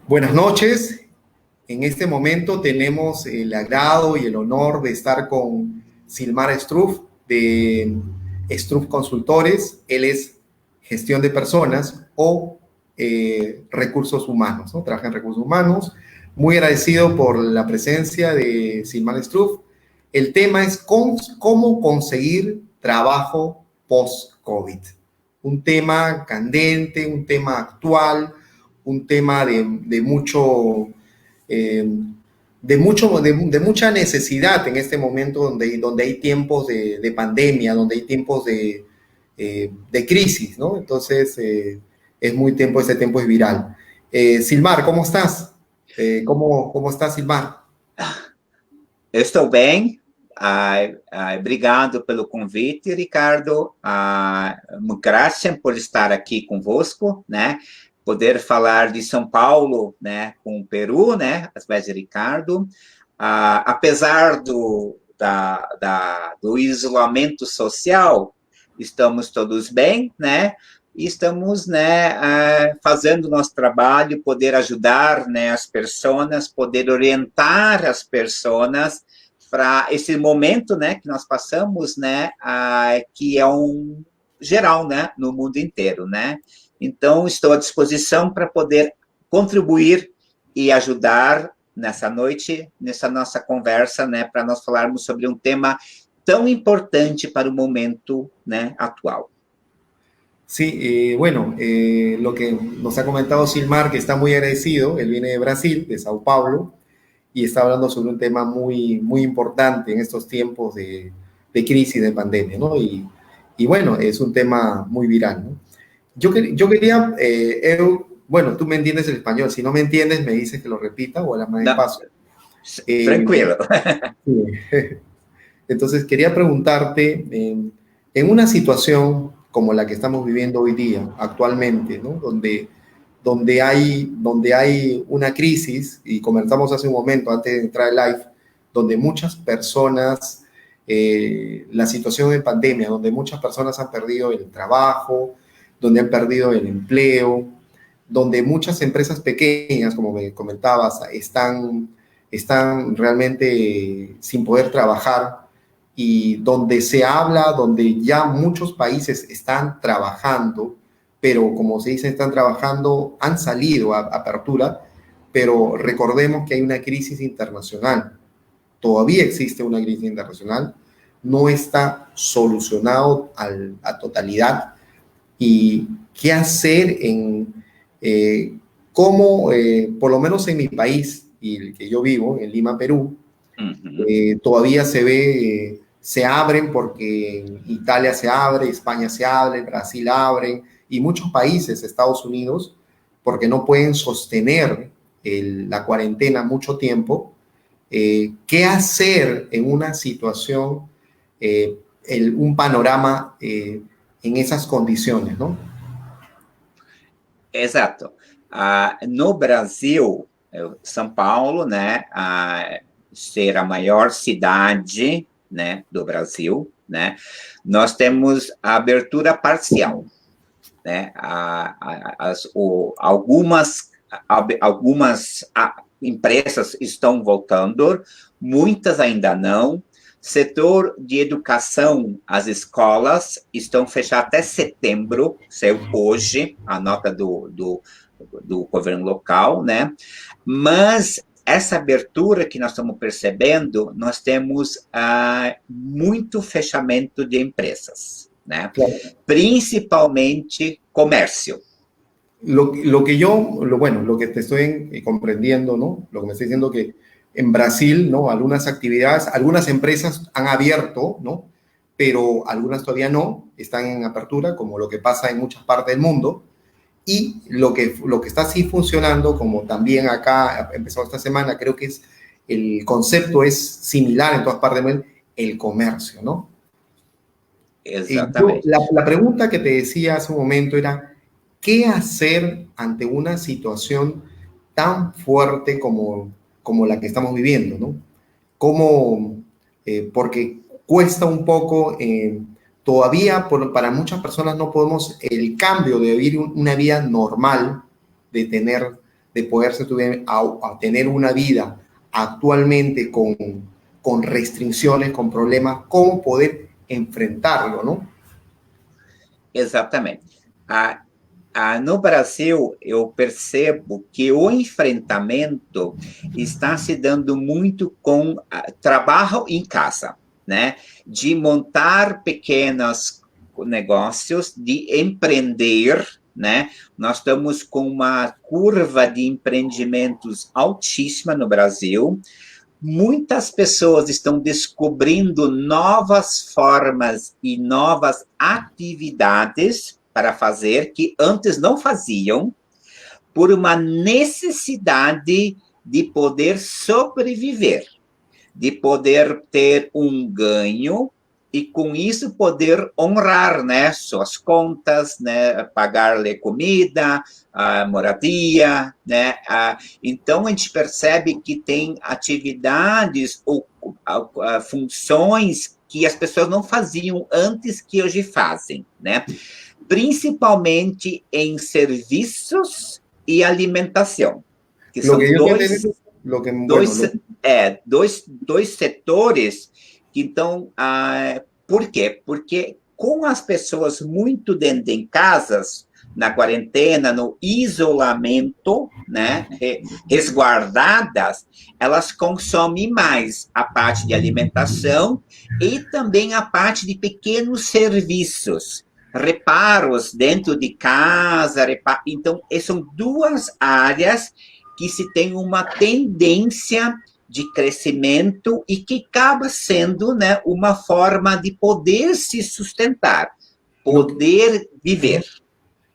Buenas noches. En este momento tenemos el agrado y el honor de estar con Silmar Struff de Struff Consultores. Él es gestión de personas o recursos humanos, ¿no? Trabaja en recursos humanos. Muy agradecido por la presencia de Silmar Struff. El tema es cómo conseguir trabajo post-COVID. Un tema candente, un tema actual, un tema de mucha necesidad en este momento donde hay tiempos de pandemia, donde hay tiempos de crisis, ¿no? Entonces, este tiempo es viral. Silmar, ¿cómo estás? ¿Cómo estás, Silmar? Eu estou bem, obrigado pelo convite, Ricardo. Graças por estar aqui convosco, né? Poder falar de São Paulo, né? Com o Peru, né? Através de Ricardo. Apesar do isolamento social, estamos todos bem, né? E estamos, né, fazendo nosso trabalho, poder ajudar, né, as pessoas, poder orientar as pessoas para esse momento, né, que nós passamos, né, que é geral, né, no mundo inteiro, né. Então, estou à disposição para poder contribuir e ajudar nessa noite, nessa nossa conversa, né, para nós falarmos sobre um tema tão importante para o momento, né, atual. Sí, lo que nos ha comentado Silmar, que está muy agradecido, él viene de Brasil, de Sao Paulo, y está hablando sobre un tema muy importante en estos tiempos de crisis, de pandemia, ¿no? Y bueno, es un tema muy viral, ¿no? Yo quería, bueno, tú me entiendes el español, si no me entiendes me dices que lo repita o a la más de paso. Tranquilo. Entonces, quería preguntarte, en una situación como la que estamos viviendo hoy día, actualmente, ¿no? Donde hay una crisis, y comentamos hace un momento, antes de entrar al live, donde muchas personas, la situación de pandemia, donde muchas personas han perdido el trabajo, donde han perdido el empleo, donde muchas empresas pequeñas, como me comentabas, están realmente sin poder trabajar, y donde se habla, donde ya muchos países están trabajando, pero como se dice, están trabajando, han salido a apertura, pero recordemos que hay una crisis internacional. Todavía existe una crisis internacional, no está solucionado a totalidad. ¿Y qué hacer por lo menos en mi país, y el que yo vivo, en Lima, Perú, todavía se abren porque en Italia se abre, España se abre, Brasil abre, y muchos países, Estados Unidos, porque no pueden sostener la cuarentena mucho tiempo. ¿Qué hacer en una situación, un panorama en esas condiciones, ¿no? Exato. No Brasil, São Paulo, né, ser a maior cidade, né, do Brasil, né, nós temos a abertura parcial, né, algumas empresas estão voltando, muitas ainda não. Setor de educação, as escolas estão fechadas até setembro, saiu hoje a nota do governo local, né? Mas essa abertura que nós estamos percebendo, nós temos muito fechamento de empresas, né? Claro. Principalmente comércio. Lo que te estoy comprendiendo, ¿no? Lo que me estoy diciendo que en Brasil, ¿no? Algunas actividades, algunas empresas han abierto, ¿no? Pero algunas todavía no, están en apertura, como lo que pasa en muchas partes del mundo. Y lo que está así funcionando, como también acá empezó esta semana, creo que el concepto es similar en todas partes del mundo, el comercio, ¿no? Exactamente. La pregunta que te decía hace un momento era, ¿qué hacer ante una situación tan fuerte como la que estamos viviendo, ¿no? Porque cuesta un poco, todavía para muchas personas no podemos, el cambio de vivir una vida normal, de tener de poderse a tener una vida actualmente con restricciones, con problemas, cómo poder enfrentarlo, ¿no? Exatamente. No Brasil, eu percebo que o enfrentamento está se dando muito com trabalho em casa, né? De montar pequenos negócios, de empreender, né? Nós estamos com uma curva de empreendimentos altíssima no Brasil. Muitas pessoas estão descobrindo novas formas e novas atividades para fazer que antes não faziam, por uma necessidade de poder sobreviver, de poder ter um ganho e com isso poder honrar, né, suas contas, né, pagar-lhe comida, moradia, né. Então a gente percebe que tem atividades ou funções que as pessoas não faziam antes que hoje fazem, né, principalmente em serviços e alimentação, que são dois setores que então, por quê? Porque com as pessoas muito dentro de casas, na quarentena, no isolamento, né, resguardadas, elas consomem mais a parte de alimentação e também a parte de pequenos serviços, reparos dentro de casa, então, são duas áreas que se tem uma tendência de crescimento y que acaba siendo, né, una forma de poder se sustentar, poder vivir.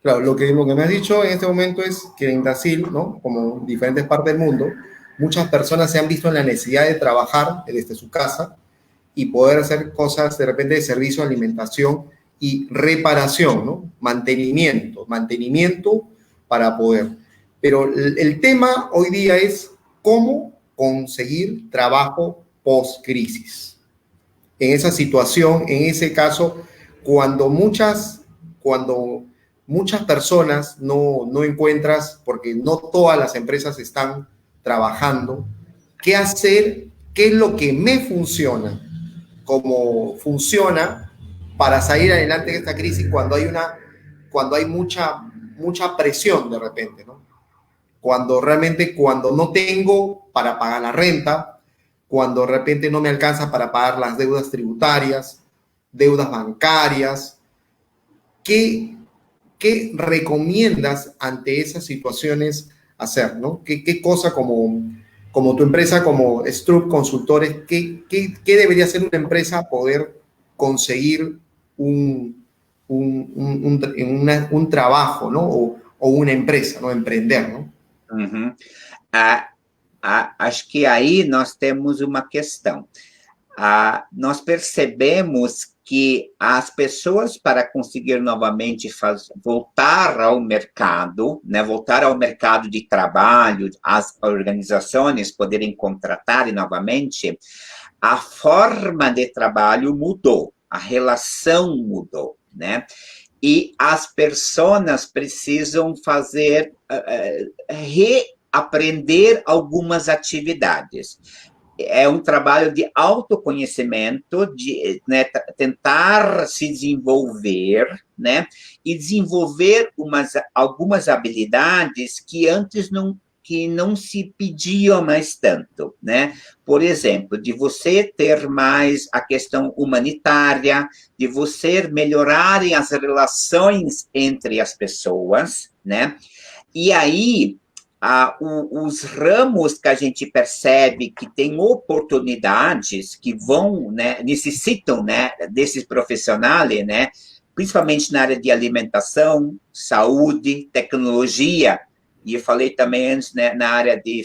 Claro, lo que me has dicho en este momento es que en Brasil, ¿no?, como en diferentes partes del mundo, muchas personas se han visto en la necesidad de trabajar desde su casa y poder hacer cosas de repente de servicio, alimentación y reparación, ¿no? Mantenimiento para poder. Pero el tema hoy día es cómo conseguir trabajo post-crisis. En esa situación, en ese caso, cuando muchas personas no encuentras, porque no todas las empresas están trabajando, ¿qué hacer? ¿Qué es lo que me funciona? ¿Cómo funciona para salir adelante de esta crisis cuando hay mucha presión de repente, ¿no? Cuando no tengo para pagar la renta, cuando de repente no me alcanza para pagar las deudas tributarias, deudas bancarias, ¿qué recomiendas ante esas situaciones hacer, ¿no? ¿Qué cosa como tu empresa, como Strupp Consultores, qué debería hacer una empresa poder conseguir un trabajo, ¿no? O una empresa, ¿no? Emprender, ¿no? Uhum. Acho que aí nós temos uma questão. Nós percebemos que as pessoas, para conseguir novamente voltar ao mercado, né, voltar ao mercado de trabalho, as organizações poderem contratar novamente, a forma de trabalho mudou, a relação mudou, né? E as pessoas precisam fazer, reaprender algumas atividades. É um trabalho de autoconhecimento, de, né, tentar se desenvolver, né, e desenvolver algumas habilidades que antes não se pediam mais tanto, né? Por exemplo, de você ter mais a questão humanitária, de você melhorar as relações entre as pessoas, né? E aí, os ramos que a gente percebe que tem oportunidades que vão, né, necessitam, né, desses profissionais, né, principalmente na área de alimentação, saúde, tecnologia, e eu falei também antes, né, na área de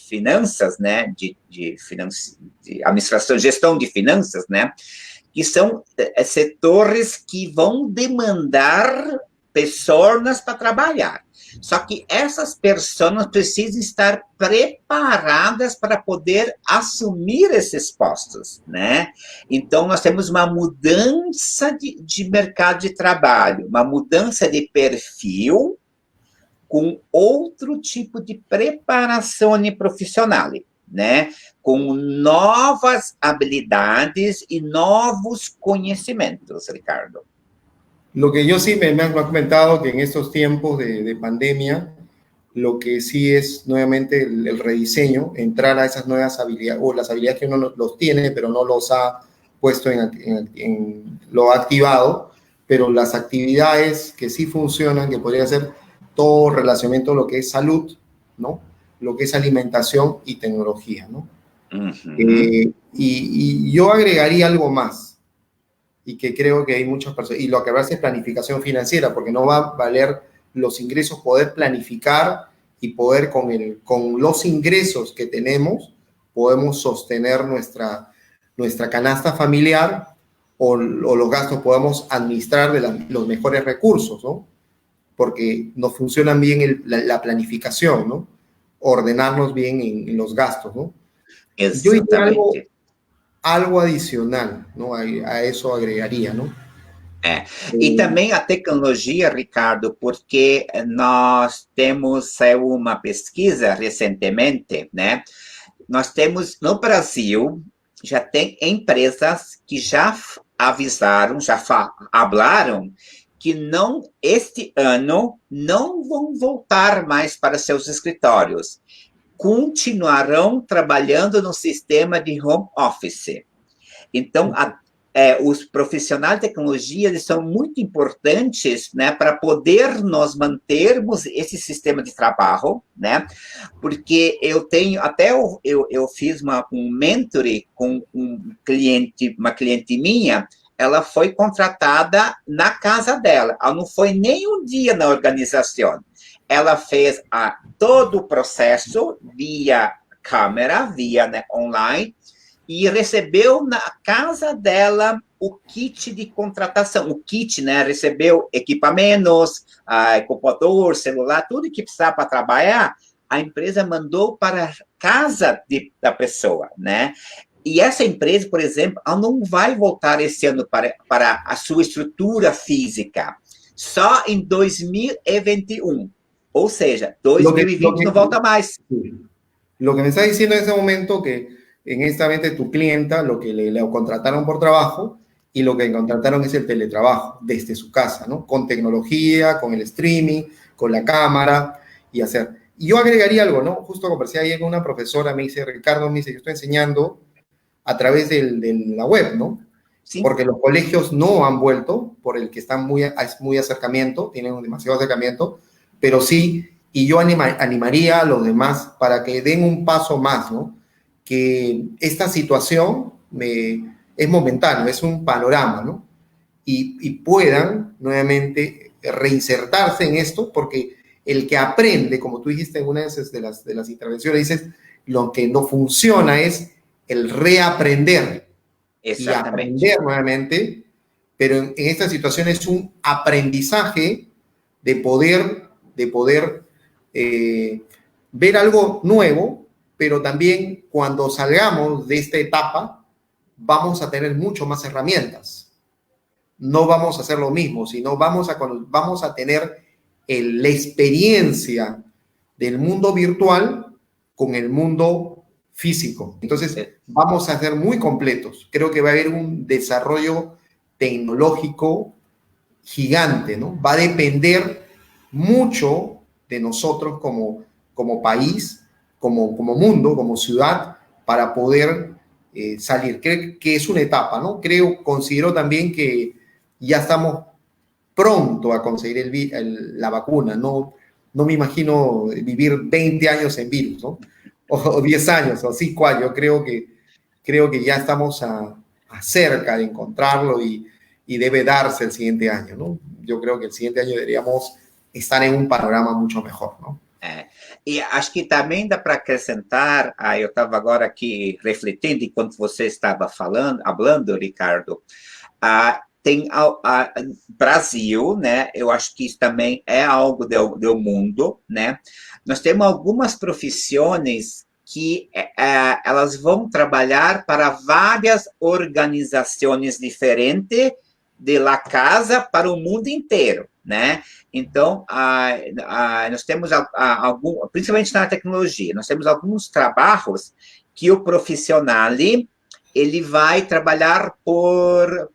finanças, né, de administração, gestão de finanças, né, que são setores que vão demandar pessoas para trabalhar. Só que essas pessoas precisam estar preparadas para poder assumir esses postos, né? Então, nós temos uma mudança de mercado de trabalho, uma mudança de perfil, com outro tipo de preparação profissional, né? Com novas habilidades e novos conhecimentos, Ricardo. Lo que yo sí me han comentado que en estos tiempos de pandemia, lo que sí es nuevamente el rediseño, entrar a esas nuevas habilidades o las habilidades que uno los tiene, pero no los ha puesto lo ha activado, pero las actividades que sí funcionan, que podría ser todo relacionamiento a lo que es salud, ¿no? Lo que es alimentación y tecnología, ¿no? Y yo agregaría algo más, y que creo que hay muchas personas, y lo que va a ser planificación financiera, porque no va a valer los ingresos, poder planificar y poder con los ingresos que tenemos, podemos sostener nuestra canasta familiar o los gastos podemos administrar de los mejores recursos, ¿no? Porque nos funcionan bien la planificación, ¿no? Ordenarnos bien en los gastos, ¿no? Yo Exatamente. algo adicional, ¿no? A eso agregaría, ¿no? E também a tecnologia, Ricardo, porque nós temos uma pesquisa recentemente, né? Nós temos no Brasil, já tem empresas que já avisaram, já falaram que este ano não vão voltar mais para seus escritórios. Continuarão trabalhando no sistema de home office. Então, os profissionais de tecnologia eles são muito importantes, né, para poder nós mantermos esse sistema de trabalho, né, porque eu fiz um mentoring com uma cliente minha, ela foi contratada na casa dela, ela não foi nem um dia na organização, ela fez todo o processo via câmera, via online, e recebeu na casa dela o kit de contratação. O kit, né, recebeu equipamentos, computador, celular, tudo que precisava para trabalhar, a empresa mandou para a casa da pessoa, né? E essa empresa, por exemplo, ela não vai voltar esse ano para a sua estrutura física, só em 2021. Ou seja, 2020 não volta mais. Lo que me está diciendo en ese momento que en esta vez tu clienta lo que le contrataron por trabajo y lo que contrataron es el teletrabajo desde su casa, ¿no? Con tecnología, con el streaming, con la cámara y hacer. Y yo agregaría algo, ¿no? Justo conversé ayer con una profesora, me dice, Ricardo, me dice, yo estoy enseñando a través de la web, ¿no? Sí. Porque los colegios no han vuelto, por el que están muy acercamiento, tienen demasiado acercamiento, pero sí, y yo animaría a los demás para que den un paso más, ¿no? Que esta situación es momentánea, es un panorama, ¿no? Y puedan nuevamente reinsertarse en esto, porque el que aprende, como tú dijiste en una de las intervenciones, dices, lo que no funciona es el reaprender y aprender nuevamente, pero en esta situación es un aprendizaje de poder ver algo nuevo, pero también cuando salgamos de esta etapa vamos a tener mucho más herramientas. No vamos a hacer lo mismo, sino vamos a tener la experiencia del mundo virtual con el mundo físico. Entonces vamos a ser muy completos. Creo que va a haber un desarrollo tecnológico gigante, ¿no? Va a depender mucho de nosotros como país, como mundo, como ciudad, para poder salir. Creo que es una etapa, ¿no? Considero también que ya estamos pronto a conseguir la vacuna. No me imagino vivir 20 años en virus, ¿no? O 10 años, o 5 años. Creo que ya estamos cerca de encontrarlo y debe darse el siguiente año, ¿no? Yo creo que el siguiente año deberíamos estar em panorama muito melhor, não? E acho que também dá para acrescentar, eu estava agora aqui refletindo enquanto você estava falando, Ricardo, tem Brasil, né? Eu acho que isso também é algo do mundo, né? Nós temos algumas profissões que elas vão trabalhar para várias organizações diferentes de la casa para o mundo inteiro, né? Então, nós temos principalmente na tecnologia, nós temos alguns trabalhos que o profissional ele vai trabalhar por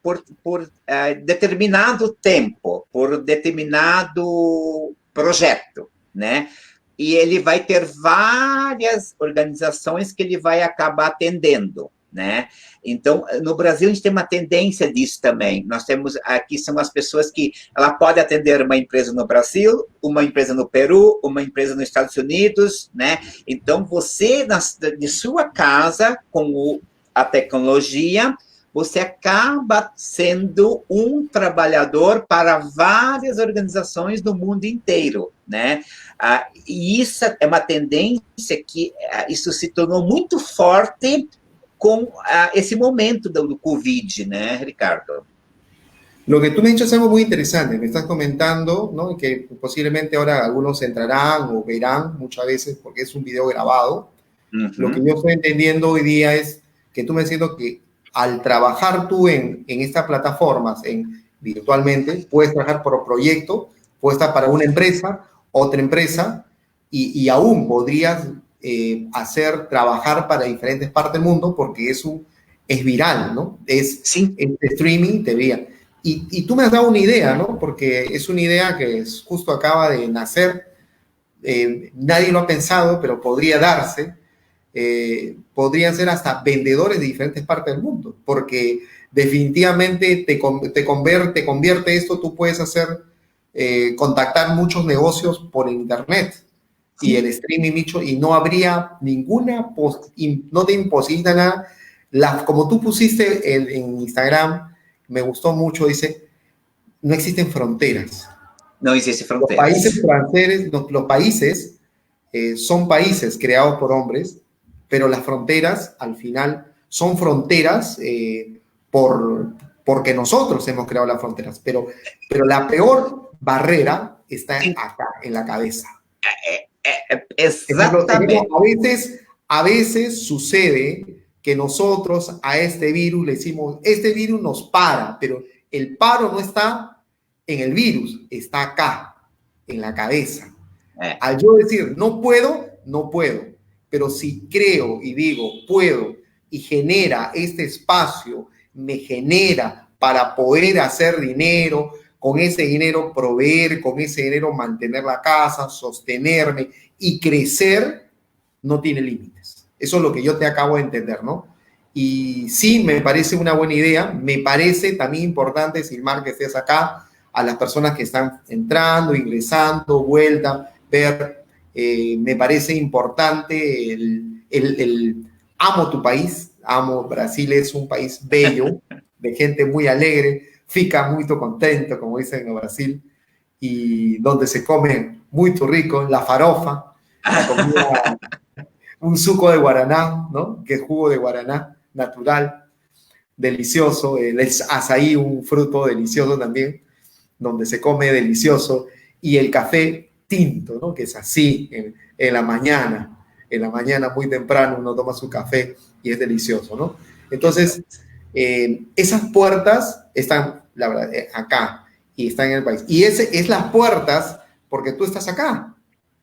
determinado tempo, por determinado projeto, né? E ele vai ter várias organizações que ele vai acabar atendendo, né? Então, no Brasil, a gente tem uma tendência disso também. Nós temos, aqui são as pessoas que, ela pode atender uma empresa no Brasil, uma empresa no Peru, uma empresa nos Estados Unidos, né? Então, você, de sua casa, com a tecnologia, você acaba sendo um trabalhador para várias organizações do mundo inteiro, né? E isso é uma tendência que isso se tornou muito forte con ese momento do COVID, ¿no, Ricardo? Lo que tú me has dicho es algo muy interesante. Me estás comentando, ¿no? Que posiblemente ahora algunos entrarán o verán muchas veces porque es un video grabado. Lo que yo estoy entendiendo hoy día es que tú me estás diciendo que al trabajar tú en estas plataformas, virtualmente, puedes trabajar por proyecto, puedes estar para una empresa, otra empresa, y aún podrías trabajar para diferentes partes del mundo porque es viral, ¿no? Sí. Es streaming, te veía. Y tú me has dado una idea, ¿no? Porque es una idea que justo acaba de nacer, nadie lo ha pensado, pero podría darse. Podrían ser hasta vendedores de diferentes partes del mundo, porque definitivamente te convierte esto, tú puedes contactar muchos negocios por internet. Sí. Y el streaming, y no habría no te imposibilita nada. Como tú pusiste en Instagram, me gustó mucho, dice, no existen fronteras. No existen fronteras. Los países son países creados por hombres, pero las fronteras, al final, son fronteras porque nosotros hemos creado las fronteras. Pero la peor barrera está acá, en la cabeza. Exactamente. A veces sucede que nosotros a este virus le decimos, este virus nos para, pero el paro no está en el virus, está acá, en la cabeza. Al yo decir, no puedo, no puedo. Pero si creo y digo, puedo, y genera este espacio, me genera para poder hacer dinero, con ese dinero proveer, con ese dinero mantener la casa, sostenerme y crecer, no tiene límites. Eso es lo que yo te acabo de entender, ¿no? Y sí, me parece una buena idea. Me parece también importante, Silmar, que estés acá, a las personas que están entrando, ingresando, vuelta, ver. Me parece importante amo tu país, amo Brasil, es un país bello, de gente muy alegre, fica muy contento, como dicen en Brasil, y donde se come muy rico, la farofa, la comida, un suco de guaraná, ¿no? Que es jugo de guaraná natural, delicioso, el azaí, un fruto delicioso también, donde se come delicioso, y el café tinto, ¿no? Que es así, en la mañana muy temprano uno toma su café y es delicioso, ¿no? Entonces, esas puertas están, la verdad, acá y están en el país. Y es las puertas porque tú estás acá.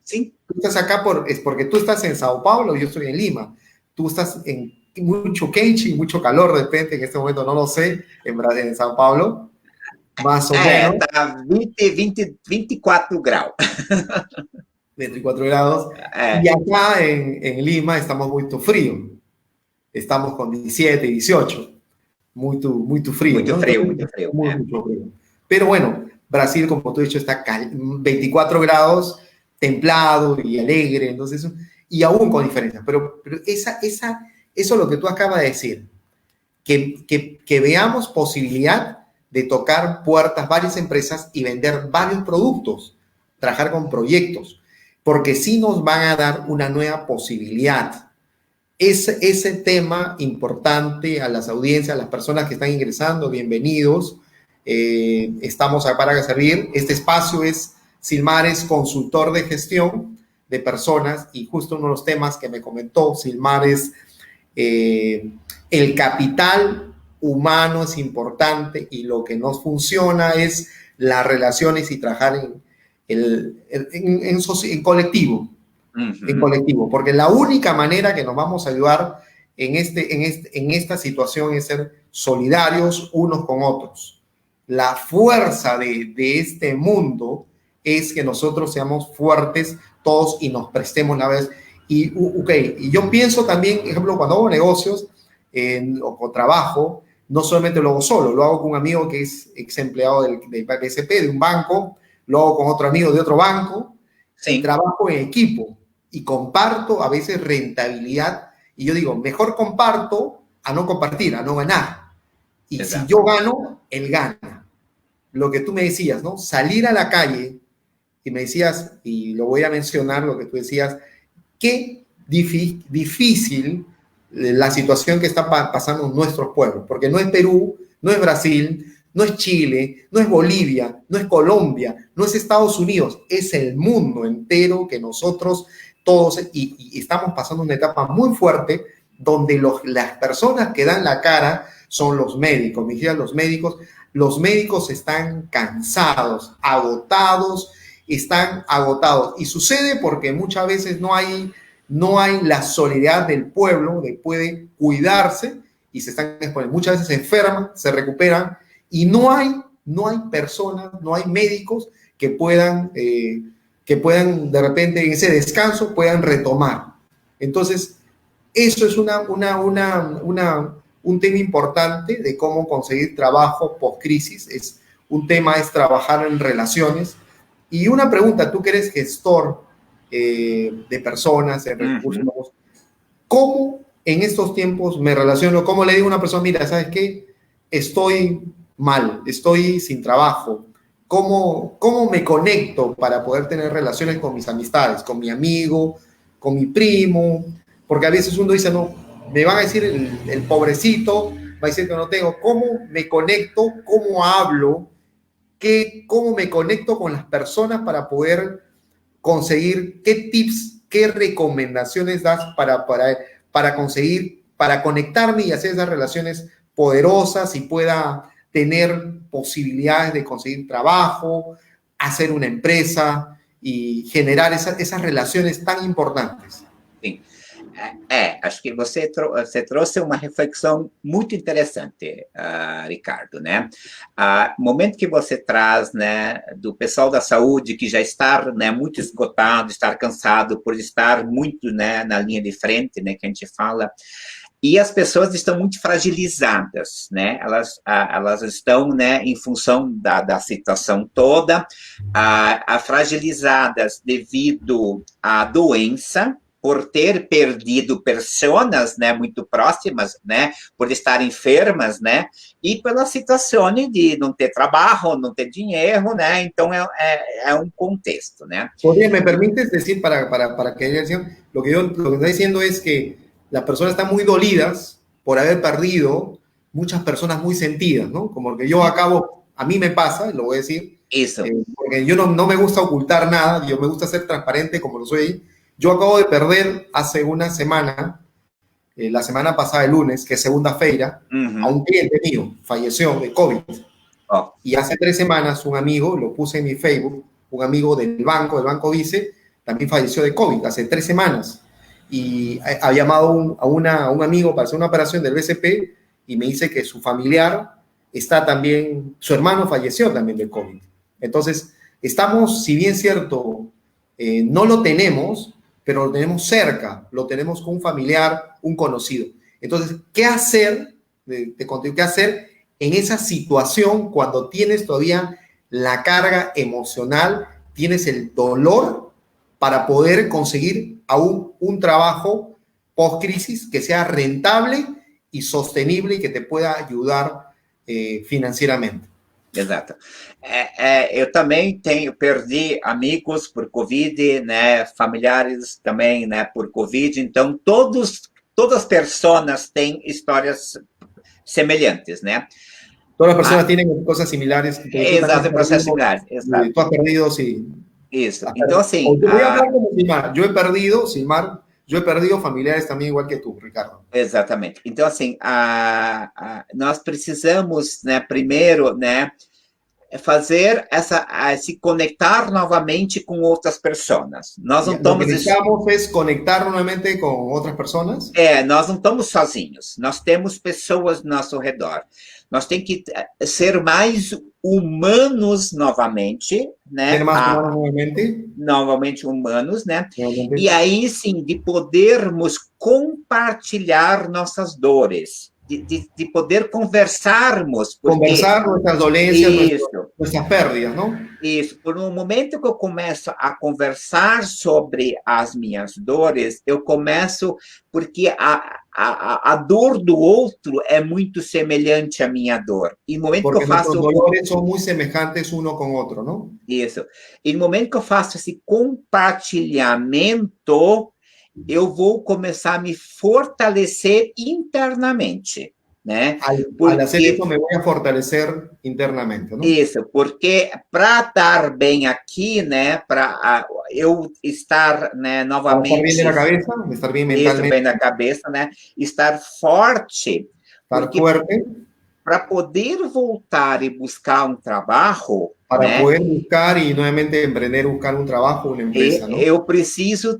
Sí. Tú estás acá es porque tú estás en Sao Paulo, yo estoy en Lima. Tú estás en mucho quente y mucho calor, de repente, en este momento no lo sé, en Sao Paulo. Más o menos. Está 24 grados. 24 grados. Y acá en Lima estamos muy frío. Estamos con 17, 18. Muy frío. Mucho, ¿no? Frío, mucho frío. Mucho frío. Pero bueno, Brasil, como tú has dicho, está 24 grados, templado y alegre. Entonces, y aún con diferencia. Pero eso es lo que tú acabas de decir. Que veamos posibilidad de tocar puertas, varias empresas y vender varios productos, trabajar con proyectos, porque sí nos van a dar una nueva posibilidad. Ese tema importante a las audiencias, a las personas que están ingresando, bienvenidos. Estamos para servir. Este espacio es Silmar, es consultor de gestión de personas, y justo uno de los temas que me comentó Silmar es el capital humano es importante y lo que nos funciona es las relaciones y trabajar en colectivo, en colectivo, porque la única manera que nos vamos a ayudar en esta situación es ser solidarios unos con otros. La fuerza de este mundo es que nosotros seamos fuertes todos y nos prestemos la vez. Y yo pienso también, por ejemplo, cuando hago negocios o trabajo, no solamente lo hago solo, lo hago con un amigo que es ex empleado del BCP, de un banco, lo hago con otro amigo de otro banco, sí. Y trabajo en equipo y comparto a veces rentabilidad. Y yo digo, mejor comparto a no compartir, a no ganar. Y Exacto. Si yo gano, él gana. Lo que tú me decías, ¿no? Salir a la calle, y me decías, y lo voy a mencionar, lo que tú decías, qué difícil la situación que está pasando en nuestros pueblos, porque no es Perú, no es Brasil, no es Chile, no es Bolivia, no es Colombia, no es Estados Unidos, es el mundo entero que nosotros todos, y estamos pasando una etapa muy fuerte donde las personas que dan la cara son los médicos. Me dijeron los médicos están cansados, están agotados. Y sucede porque muchas veces no hay la solidaridad del pueblo de puede cuidarse y se están exponiendo. Muchas veces se enferman, se recuperan y no hay personas, no hay médicos que puedan de repente en ese descanso puedan retomar. Entonces, eso es un tema importante de cómo conseguir trabajo post-crisis. Un tema es trabajar en relaciones. Y una pregunta, tú que eres gestor de personas, en recursos humanos, ¿cómo en estos tiempos me relaciono? ¿Cómo le digo a una persona, mira, ¿sabes qué? Estoy mal, estoy sin trabajo. ¿Cómo me conecto para poder tener relaciones con mis amistades, con mi amigo, con mi primo? Porque a veces uno dice, no, me van a decir el pobrecito, va a decir que no tengo. ¿Cómo me conecto? ¿Cómo hablo? ¿Cómo me conecto con las personas para poder conseguir? ¿Qué tips, qué recomendaciones das para conseguir, para conectarme y hacer esas relaciones poderosas y pueda tener posibilidades de conseguir trabajo, hacer una empresa y generar esas relaciones tan importantes? Sim. Acho que você trouxe uma reflexão muito interessante, Ricardo, né? O momento que você traz, né, do pessoal da saúde que já está, né, muito esgotado, estar cansado por estar muito, né, na linha de frente, né, que a gente fala, e as pessoas estão muito fragilizadas, né? Elas estão, né, em função da situação toda, fragilizadas devido à doença, por ter perdido pessoas, né, muito próximas, né, por estar enfermas, né, e pela situação de não ter trabalho, não ter dinheiro, né, então é um contexto, né. Oye, ¿me permites decir para que haya lo que está diciendo es que las personas están muy dolidas por haber perdido muchas personas muy sentidas, ¿no? Como que yo acabo, a mí me pasa, lo voy a decir, Eso. Porque yo no me gusta ocultar nada, yo me gusta ser transparente como lo soy. Yo acabo de perder hace una semana, la semana pasada, el lunes, que es segunda-feira, a un cliente mío, falleció de COVID. Oh. Y hace 3 semanas un amigo, lo puse en mi Facebook, un amigo del Banco Vice, también falleció de COVID, hace 3 semanas. Y ha llamado a un amigo para hacer una operación del BCP y me dice que su familiar está también, su hermano falleció también de COVID. Entonces, estamos, si bien cierto, no lo tenemos, pero lo tenemos cerca, lo tenemos con un familiar, un conocido. Entonces, ¿qué hacer? ¿Qué hacer en esa situación cuando tienes todavía la carga emocional, tienes el dolor para poder conseguir aún un trabajo post-crisis que sea rentable y sostenible y que te pueda ayudar financieramente? Exato. Eu também perdi amigos por Covid, né, familiares também, né, por Covid, então todas as pessoas têm histórias semelhantes, né? Todas las personas tienen cosas similares. Exato, procesos similares. Tú has perdido, sí. Isso. Então, assim... Voy a hablar como Silmar. Yo he perdido, Silmar, Yo he perdido familiares también igual que tú, Ricardo. Exatamente. Então, assim, nós precisamos, né, primeiro, né, fazer se conectar novamente com outras pessoas. Nós não Lo que estamos... necesitamos es conectar nuevamente con otras personas. Nós não estamos sozinhos. Nós temos pessoas ao nosso redor. Nós temos que ser mais humanos novamente, né? Ser más humanos nuevamente. Novamente humanos, né? Nuevamente. E aí, sim, de podermos compartilhar nossas dores. De poder conversarmos. Conversar nuestras dolencias, nuestras pérdidas, ¿no? Isso. Por um momento que eu começo a conversar sobre as minhas dores, eu começo porque a dor do outro é muito semelhante à minha dor. E no momento porque que eu faço... Os dolores são muito semelhantes uno com outro, não? Isso. E no momento que eu faço esse compartilhamento, eu vou começar a me fortalecer internamente, né? Al hacer isso, me vou a fortalecer internamente, não? Isso, porque para estar bem aqui, né, para eu estar, né, novamente... Estar bem na cabeça, estar bem mentalmente. Isso, bem na cabeça, né? Estar forte. Estar forte. Para poder voltar e buscar um trabalho... Para né, poder buscar e novamente empreender, buscar um trabalho, uma empresa, não? Eu preciso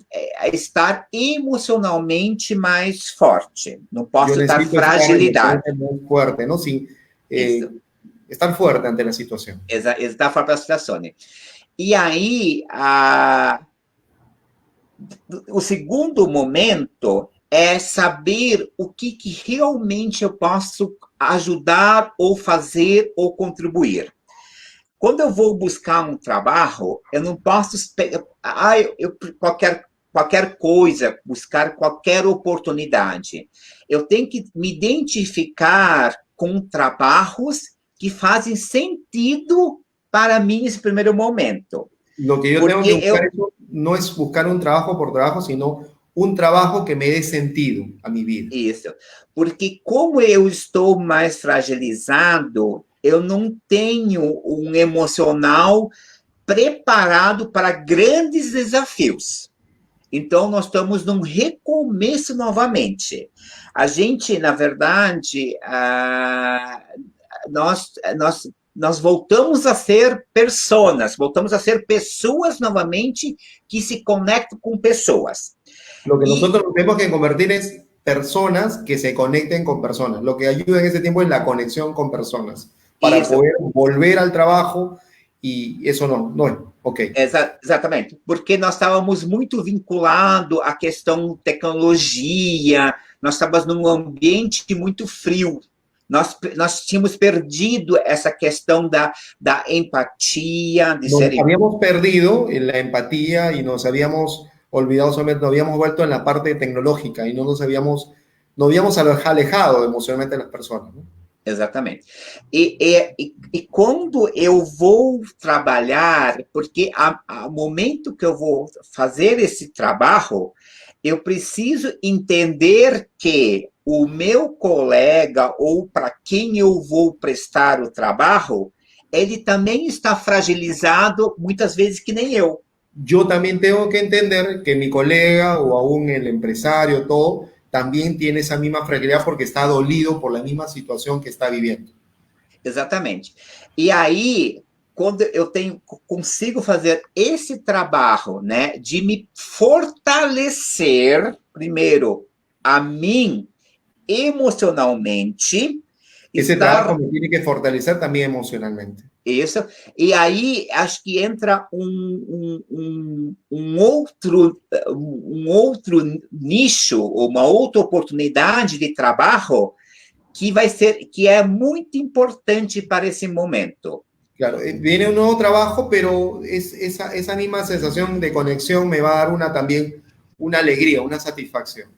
estar emocionalmente mais forte. Não posso estar fragilidade. Estar muito forte, não? Sim. Estar forte ante a situação. Estar forte ante a situação. E aí, o segundo momento é saber o que realmente eu posso ajudar ou fazer ou contribuir. Quando eu vou buscar um trabalho, eu não posso qualquer coisa, buscar qualquer oportunidade. Eu tenho que me identificar com trabalhos que fazem sentido para mim nesse primeiro momento. Lo que yo tengo que buscar no es buscar un trabajo por trabajo, sino un trabajo que me dé sentido a mi vida. Isso. Porque como eu estou mais fragilizado, eu não tenho um emocional preparado para grandes desafios. Então, nós estamos num recomeço novamente. A gente, na verdade, nós voltamos a ser pessoas, voltamos a ser pessoas novamente que se conectam com pessoas. Lo que nosotros tenemos que convertir es personas que se conecten con personas. Lo que ayuda en ese tiempo es la conexión con personas. Para poder volver al trabajo, e isso não é, ok. Exatamente, porque nós estávamos muito vinculados à questão tecnologia, nós estávamos num ambiente muito frio, nós tínhamos perdido essa questão da empatia. Habíamos perdido a empatia e nos habíamos olvidado, solamente nos habíamos vuelto en la parte tecnológica e nos habíamos alejado emocionalmente de las personas, ¿no? Exatamente. E quando eu vou trabalhar, porque ao momento que eu vou fazer esse trabalho, eu preciso entender que o meu colega ou para quem eu vou prestar o trabalho, ele também está fragilizado muitas vezes que nem eu. Eu também tenho que entender que mi colega ou aún el empresario, todo, también tiene esa misma fragilidad porque está dolido por la misma situación que está viviendo. Exatamente. E aí, quando eu consigo fazer esse trabalho, né, de me fortalecer, primeiro, a mim, emocionalmente... Esse trabalho me tem que fortalecer também emocionalmente. Isso. E aí, acho que entra um outro nicho, uma outra oportunidade de trabalho que é muito importante para esse momento. Claro, viene un nuevo trabajo, pero esa misma sensación de conexión me va a dar también una alegría, una satisfacción.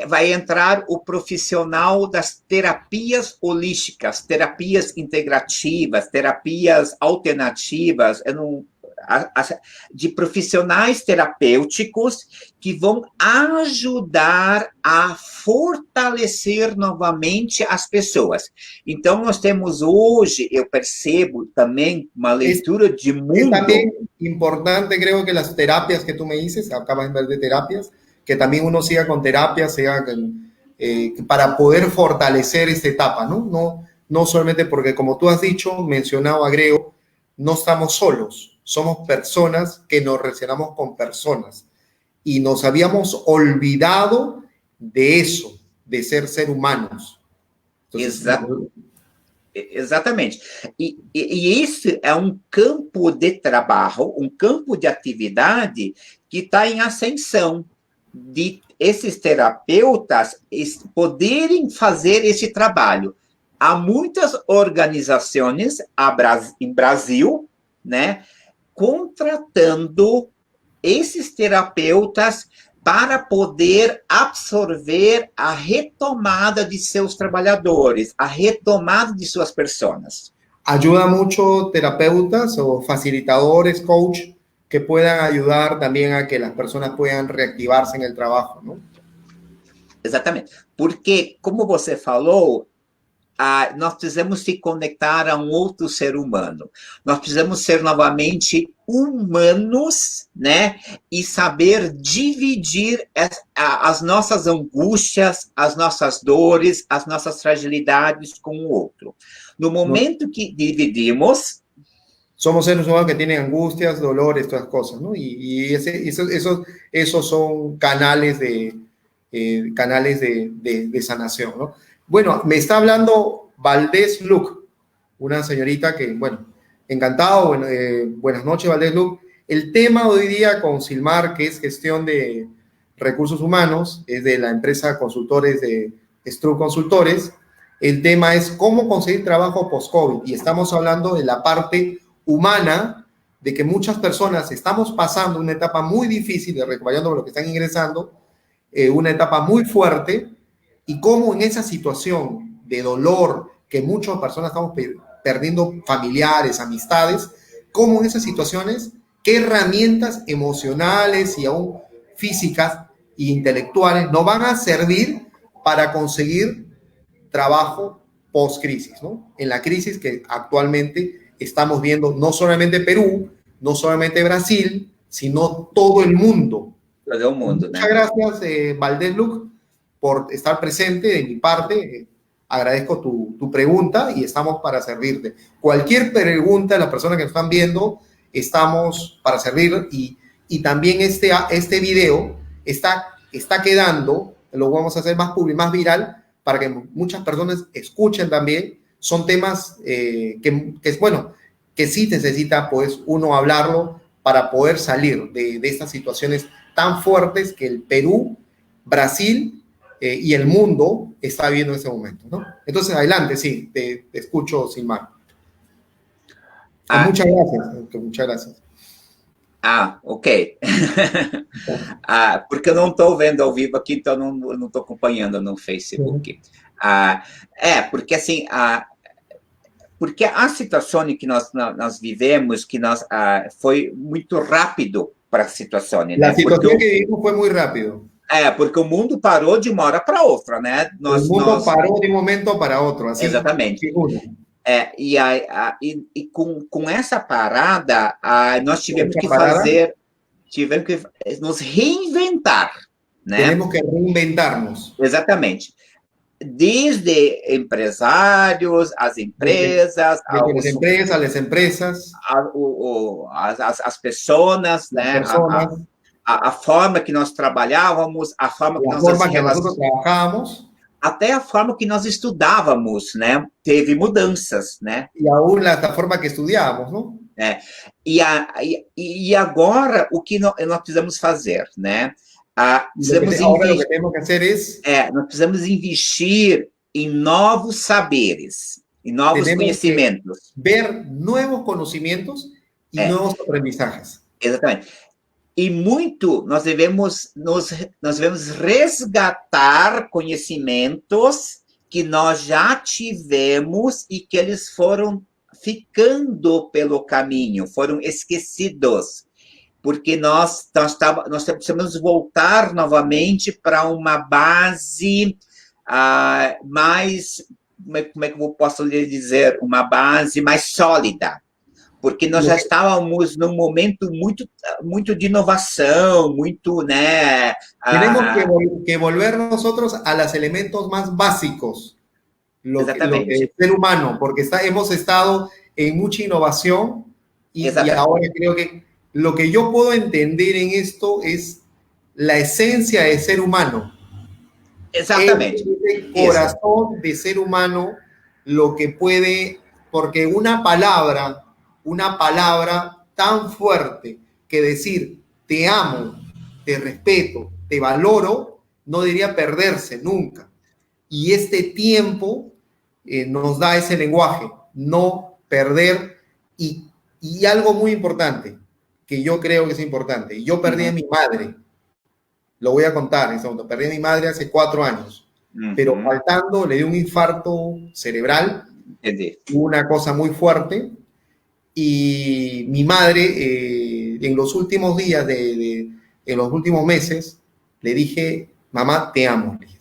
Vai entrar o profissional das terapias holísticas, terapias integrativas, terapias alternativas. de profissionais terapêuticos que vão ajudar a fortalecer novamente as pessoas. Então, nós temos hoje, eu percebo também, uma leitura de mundo. Es también importante, creo que las terapias que tú me dices, acabas de ver de terapias, que también uno siga con terapias, para poder fortalecer esta etapa, ¿no? No solamente porque, como tú has dicho, mencionado, agrego, no estamos solos, somos personas que nos relacionamos con personas y nos habíamos olvidado de eso, de ser humanos. Entonces, Exatamente. E esse é um campo de trabalho, um campo de atividade que está em ascensão, de esses terapeutas poderem fazer esse trabalho. Há muitas organizações em Brasil, né, contratando esses terapeutas para poder absorver a retomada de seus trabalhadores, a retomada de suas pessoas. Ayuda mucho terapeutas o facilitadores, coach, que puedan ayudar también a que las personas puedan reactivarse en el trabajo, ¿no? Exatamente. Porque, como você falou, nós precisamos se conectar a um outro ser humano. Nós precisamos ser novamente humanos, né? E saber dividir as nossas angústias, as nossas dores, as nossas fragilidades com o outro. No momento que dividimos... Somos seres humanos que tienen angustias, dolores, todas las cosas, ¿no? Y esos son canales de sanación, ¿no? Bueno, me está hablando Valdés Luc, una señorita que, bueno, encantado, buenas noches, Valdés Luc. El tema de hoy día con Silmar, que es gestión de recursos humanos, es de la empresa consultores de Stru Consultores. El tema es cómo conseguir trabajo post-COVID, y estamos hablando de la parte humana, de que muchas personas estamos pasando una etapa muy difícil, de recuperando lo que están ingresando, una etapa muy fuerte, y cómo en esa situación de dolor que muchas personas estamos perdiendo familiares, amistades, cómo en esas situaciones, qué herramientas emocionales y aún físicas e intelectuales nos van a servir para conseguir trabajo post-crisis, ¿no? En la crisis que actualmente estamos viendo, no solamente Perú, no solamente Brasil, sino todo el mundo. Todo el mundo, Muchas gracias, Valdés Luc, por estar presente. De mi parte, agradezco tu pregunta y estamos para servirte. Cualquier pregunta de las personas que nos están viendo, estamos para servir, y también este video está quedando, lo vamos a hacer más público, más viral, para que muchas personas escuchen también. Son temas que sí necesita, pues, uno hablarlo para poder salir de estas situaciones tan fuertes que el Perú, Brasil y el mundo está viviendo en ese momento, ¿no? Entonces, adelante, sí, te escucho, Silmar. Muchas gracias. Ok. Porque eu não estou vendo ao vivo aqui, então não estou acompanhando no Facebook. Porque assim, porque a situação que nós vivemos, que foi muito rápido para a situação, né? A situação que vivimos foi muito rápido. Porque o mundo parou de uma hora para outra, né? O mundo parou de um momento para outro. Assim, exatamente. E com essa parada, nós tivemos que nos reinventar, né? Temos que reinventar-nos. Exatamente. Desde empresários, as empresas, as empresas, as pessoas, né? A forma que nós trabalhávamos, a forma que nós trabalhávamos, até a forma que nós estudávamos, né? Teve mudanças, né? E aún a forma que estudávamos, não? E agora o que nós precisamos fazer, né? Nós precisamos investir em novos saberes, em novos conhecimentos. Ver novos conhecimentos e novos aprendizajes. Exatamente. E muito nós devemos resgatar conhecimentos que nós já tivemos e que eles foram ficando pelo caminho, foram esquecidos, porque nós precisamos voltar novamente para uma base mais, como é que eu posso lhe dizer, uma base mais sólida, porque nós já estávamos num momento muito de inovação, muito, né? Tenemos que volver nosotros a los elementos más básicos, lo que el ser humano, porque hemos estado en mucha innovación y ahora creo que lo que yo puedo entender en esto es la esencia de ser humano. Exactamente. El corazón de ser humano, lo que puede, porque una palabra tan fuerte que decir te amo, te respeto, te valoro, no debería perderse nunca. Y este tiempo nos da ese lenguaje, no perder. Y algo muy importante, que yo creo que es importante, yo perdí a mi madre, lo voy a contar en segundo, perdí a mi madre hace 4 años, pero faltando, le dio un infarto cerebral, una cosa muy fuerte, y mi madre en los últimos días, en los últimos meses, le dije, mamá, te amo. Le dije,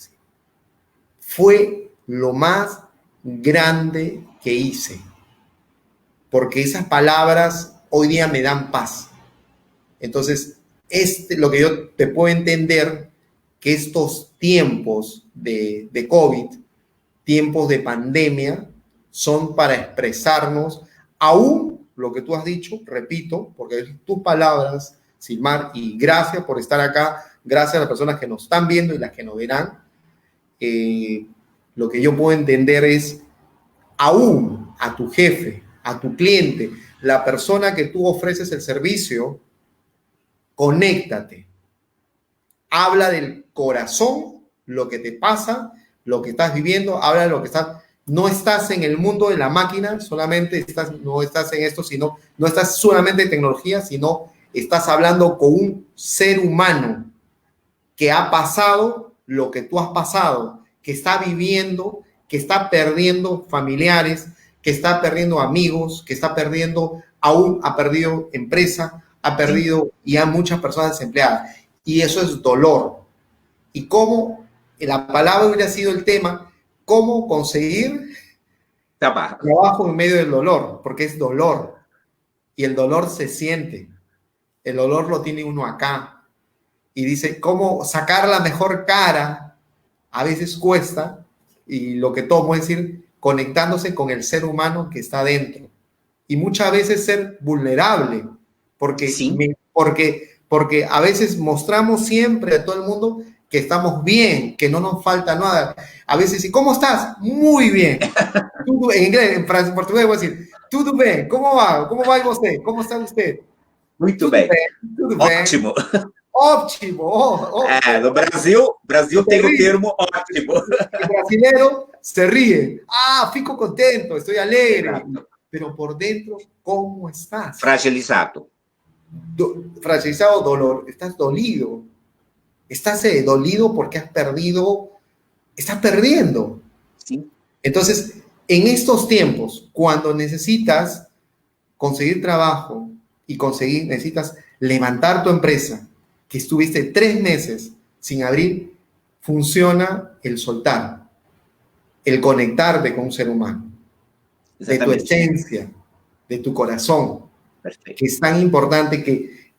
fue lo más grande que hice, porque esas palabras hoy día me dan paz. Entonces, lo que yo te puedo entender, que estos tiempos de COVID, tiempos de pandemia, son para expresarnos, aún lo que tú has dicho, repito, porque es tus palabras, Silmar, y gracias por estar acá, gracias a las personas que nos están viendo y las que nos verán. Lo que yo puedo entender es, aún a tu jefe, a tu cliente, la persona que tú ofreces el servicio, conéctate, habla del corazón, lo que te pasa, lo que estás viviendo, habla de lo que estás. No estás en el mundo de la máquina, solamente no estás en esto, sino no estás solamente en tecnología, sino estás hablando con un ser humano que ha pasado lo que tú has pasado, que está viviendo, que está perdiendo familiares, que está perdiendo amigos, que está perdiendo, aún ha perdido empresa, ha perdido y hay muchas personas desempleadas. Y eso es dolor. Y cómo, la palabra hubiera sido el tema, cómo conseguir trabajo en medio del dolor, porque es dolor. Y el dolor se siente. El dolor lo tiene uno acá. Y dice, cómo sacar la mejor cara, a veces cuesta, y lo que tomo es decir, conectándose con el ser humano que está dentro. Y muchas veces ser vulnerable, porque, porque a veces mostramos siempre a todo el mundo que estamos bien, que no nos falta nada. A veces, ¿y cómo estás? Muy bien. En inglés, en portugués voy a decir, tudo bem, ¿cómo va? ¿Cómo va usted? ¿Cómo está usted? Muito bem. Ótimo. Ótimo. No Brasil tem o termo ótimo. El brasileiro se ríe. Fico contento, estoy alegre. Exacto. Pero por dentro, ¿cómo estás? Fragilizado. Fragilizado, dolor. Estás dolido. Estás dolido porque has perdido. Estás perdiendo. Sí. Entonces, en estos tiempos, cuando necesitas conseguir trabajo y necesitas levantar tu empresa, que estuviste 3 meses sin abrir, funciona el soltar, el conectarte con un ser humano, de tu esencia, de tu corazón. Perfecto. Que es tan importante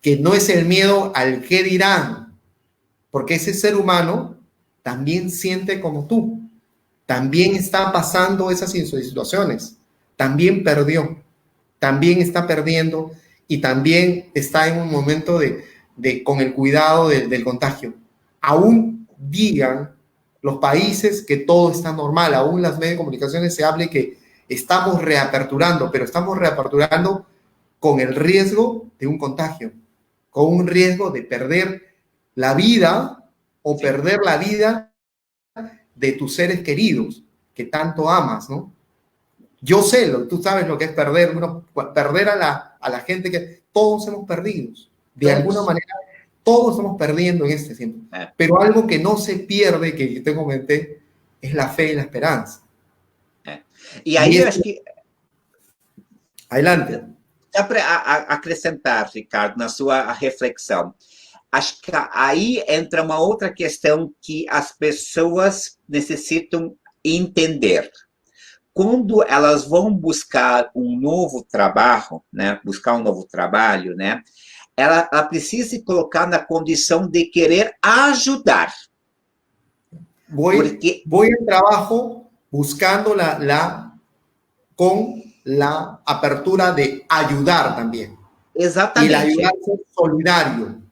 que no es el miedo al qué dirán, porque ese ser humano también siente como tú, también está pasando esas situaciones, también perdió, también está perdiendo y también está en un momento con el cuidado del contagio. Aún digan los países que todo está normal, aún las medios de comunicaciones se hable que estamos reaperturando, pero estamos reaperturando con el riesgo de un contagio, con un riesgo de perder la vida o perder la vida de tus seres queridos que tanto amas, ¿no? Yo sé, tú sabes lo que es perder, perder a la gente que todos hemos perdido. De alguna manera, todos estamos perdiendo en este tiempo. Pero algo que no se pierde, que te comenté, es la fe y la esperanza. Y ahí eu acho que... Adelante. Só para acrescentar, Ricardo, na sua reflexão, acho que aí entra uma outra questão que as pessoas necessitam entender. Quando elas vão buscar um novo trabalho, né, né, ela precisa se colocar na condição de querer ajudar. Voy al trabajo buscando con la apertura de ayudar también. Exatamente. Y el ayudar es solidario,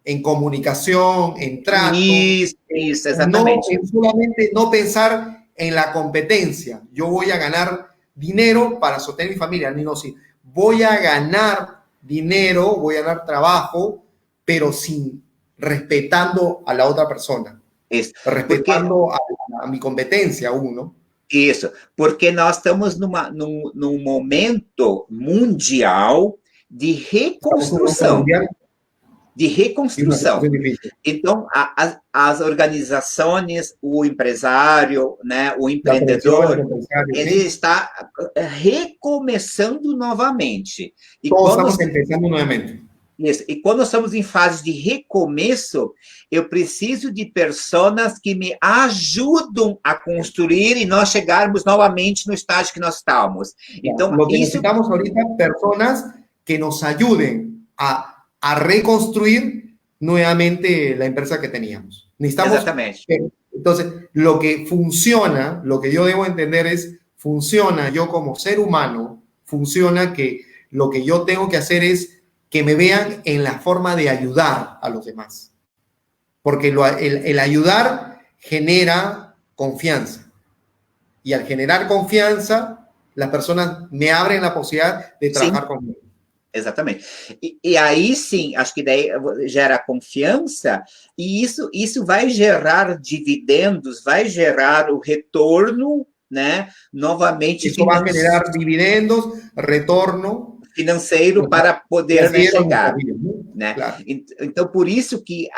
en comunicación, en trato. Isso, exatamente. No, solamente no pensar en la competencia. Yo voy a ganar dinero para sostener mi familia. No, sí. Voy a ganar dinero, voy a ganar trabajo, pero sin respetando a la otra persona. Respetando a mi competencia, uno. Isso, porque nós estamos num momento mundial de reconstrução. De reconstrução. Então, as organizações, o empresário, né, o empreendedor, ele está recomeçando novamente. E todos estamos começando novamente. Isso. E quando estamos em fase de recomeço, eu preciso de pessoas que me ajudam a construir e nós chegarmos novamente no estágio que nós estamos. Então, lo que necesitamos ahorita personas que nos ayuden a reconstruir nuevamente la empresa que teníamos. Necesitamos. Exatamente. Entonces, lo que funciona, lo que yo debo entender es, funciona yo como ser humano, funciona que lo que yo tengo que hacer es que me vean en la forma de ayudar a los demás. Porque el ayudar genera confianza. Y al generar confianza, las personas me abren la posibilidad de trabajar conmigo. Exatamente. E aí, sim, acho que daí gera confiança e isso vai gerar dividendos, vai gerar o retorno, né? Novamente. Isso vai gerar dividendos, retorno financeiro para poder chegar, né? Claro. Então, por isso que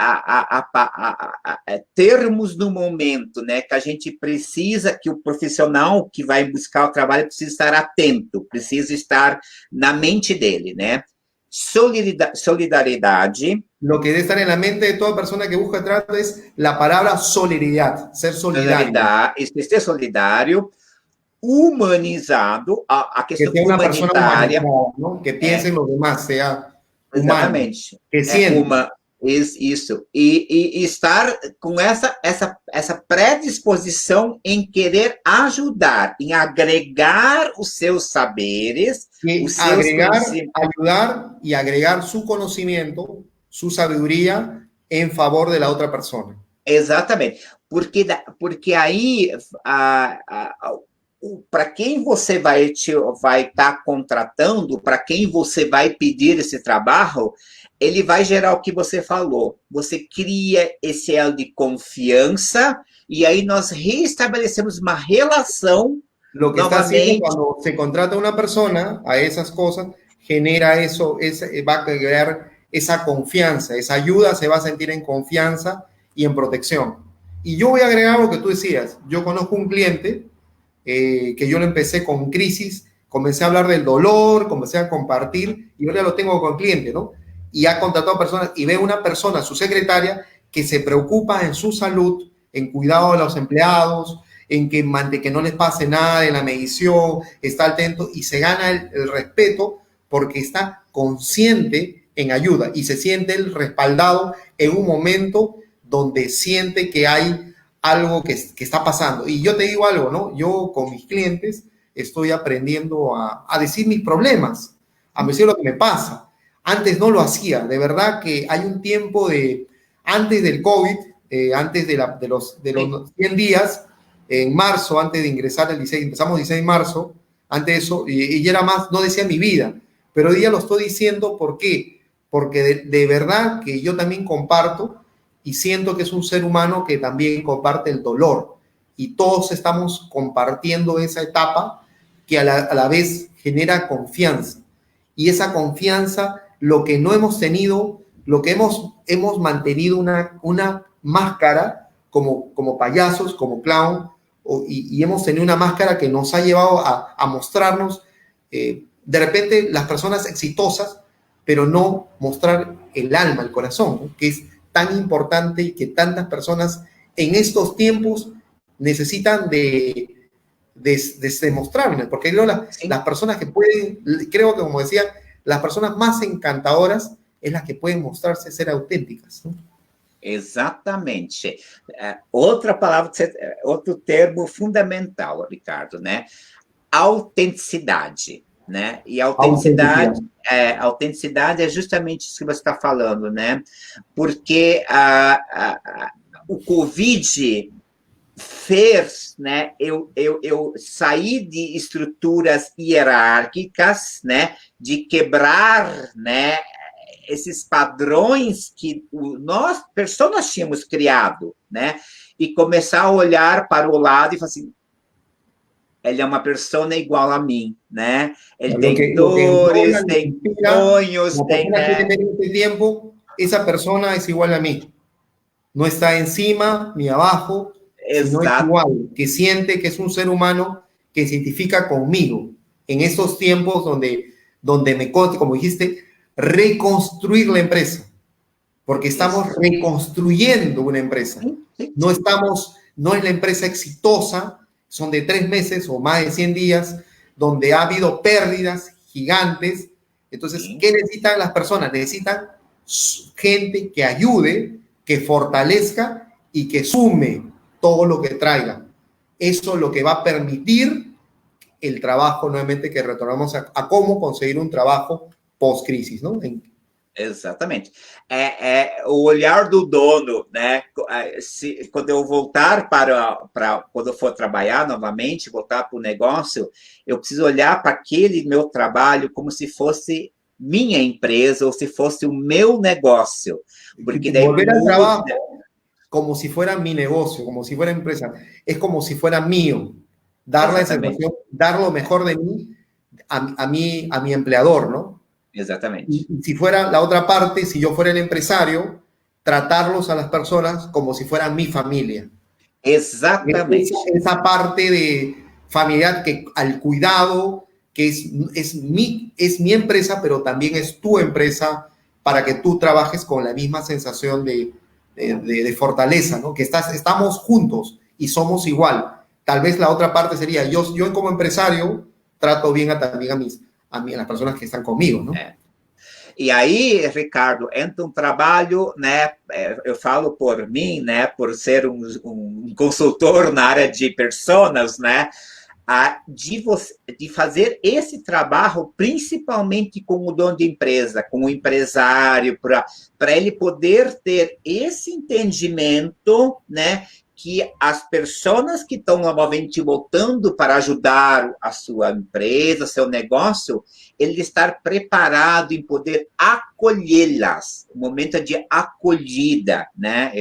termos no momento, né, que a gente precisa, que o profissional que vai buscar o trabalho precisa estar atento, precisa estar na mente dele, né? Solidariedade. Lo que debe estar en la mente de toda persona que busca trato es la palabra solidaridad, ser solidario. Ser solidário. Humanizado, a questão humanitária. ¿no? Que pense en los demás, sea humano. Exatamente. Que sienta. Isso. E estar com essa predisposição em querer ajudar, em agregar os seus saberes. Ayudar y agregar su conocimiento, su sabiduría en favor de la otra persona. Exatamente. Porque aí... para quem você vai estar contratando, para quem você vai pedir esse trabalho, ele vai gerar o que você falou. Você cria esse elo de confiança e aí nós reestabelecemos uma relação. Lo que está haciendo cuando se contrata una persona a esas cosas, genera eso, va a crear esa confianza, esa ayuda, se va a sentir en confianza y en protección. Y yo voy a agregar lo que tú decías. Yo conozco un cliente que yo lo empecé con crisis, comencé a hablar del dolor, comencé a compartir y ahora lo tengo con cliente, ¿no? Y ha contratado a personas y ve una persona, su secretaria, que se preocupa en su salud, en cuidado de los empleados, en que no les pase nada en la medición, está atento y se gana el respeto porque está consciente en ayuda y se siente el respaldado en un momento donde siente que hay algo que está pasando. Y yo te digo algo, ¿no? Yo con mis clientes estoy aprendiendo a decir mis problemas, a decir lo que me pasa. Antes no lo hacía. De verdad que hay un tiempo antes del COVID, antes de los 100 días, en marzo, antes de ingresar el 16, empezamos el 16 de marzo, antes de eso, y era más, no decía mi vida. Pero hoy día lo estoy diciendo, ¿por qué? Porque de verdad que yo también comparto y siento que es un ser humano que también comparte el dolor. Y todos estamos compartiendo esa etapa que a la vez genera confianza. Y esa confianza, lo que no hemos tenido, lo que hemos mantenido una máscara como payasos, como clown, y hemos tenido una máscara que nos ha llevado a mostrarnos de repente las personas exitosas, pero no mostrar el alma, el corazón, ¿no? Que es tan importante y que tantas personas en estos tiempos necesitan de demostrarme, porque las personas que pueden, creo que como decía, las personas más encantadoras es las que pueden mostrarse ser auténticas, ¿no? Exatamente. Outra palavra, outro termo fundamental, Ricardo, né? Autenticidade, né? E autenticidade é justamente isso que você está falando, né? Porque o Covid fez, né, eu sair de estruturas hierárquicas, né, de quebrar, né, esses padrões que nós, pessoas, tínhamos criado, né, e começar a olhar para o lado e falar assim, ele é uma pessoa igual a mim, né, ele tem dores, tem sonhos, tem, né. Este tiempo, esa persona es igual a mí, no está encima ni abajo, sino es igual, que siente que es un ser humano que se identifica conmigo en esos tiempos donde me consta, como dijiste, reconstruir la empresa, porque estamos reconstruyendo una empresa. No es la empresa exitosa, son de 3 meses o más de 100 días, donde ha habido pérdidas gigantes. Entonces, ¿qué necesitan las personas? Necesitan gente que ayude, que fortalezca y que sume todo lo que traiga. Eso es lo que va a permitir el trabajo, nuevamente, que retornamos a cómo conseguir un trabajo pós-crisis, ¿no? Exatamente. O olhar do dono, né? Quando eu voltar quando eu for trabalhar novamente, voltar para o negócio, eu preciso olhar para aquele meu trabalho como se fosse minha empresa ou se fosse o meu negócio. Porque daí volver al trabajo como si fuera mi negocio, como si fuera empresa, es como si fuera mío, dar la sensación, dar lo mejor de mí a mi empleador, ¿no? Exatamente. Y si fuera la otra parte, si yo fuera el empresario, tratarlos a las personas como si fueran mi familia. Exatamente. Esa parte de familiar que al cuidado, que es mi empresa, pero también es tu empresa, para que tú trabajes con la misma sensación de fortaleza, ¿no? Que estamos juntos y somos igual. Tal vez la otra parte sería, yo como empresario trato bien también a las personas que están conmigo, ¿no? E aí, Ricardo, entra um trabalho, né? Eu falo por mim, né? Por ser um consultor na área de personas, né? De fazer esse trabalho, principalmente com o dono de empresa, com o empresário, para ele poder ter esse entendimento, né? Que as pessoas que estão novamente voltando para ajudar a sua empresa, seu negócio, ele estar preparado em poder acolhê-las, o momento de acolhida, né?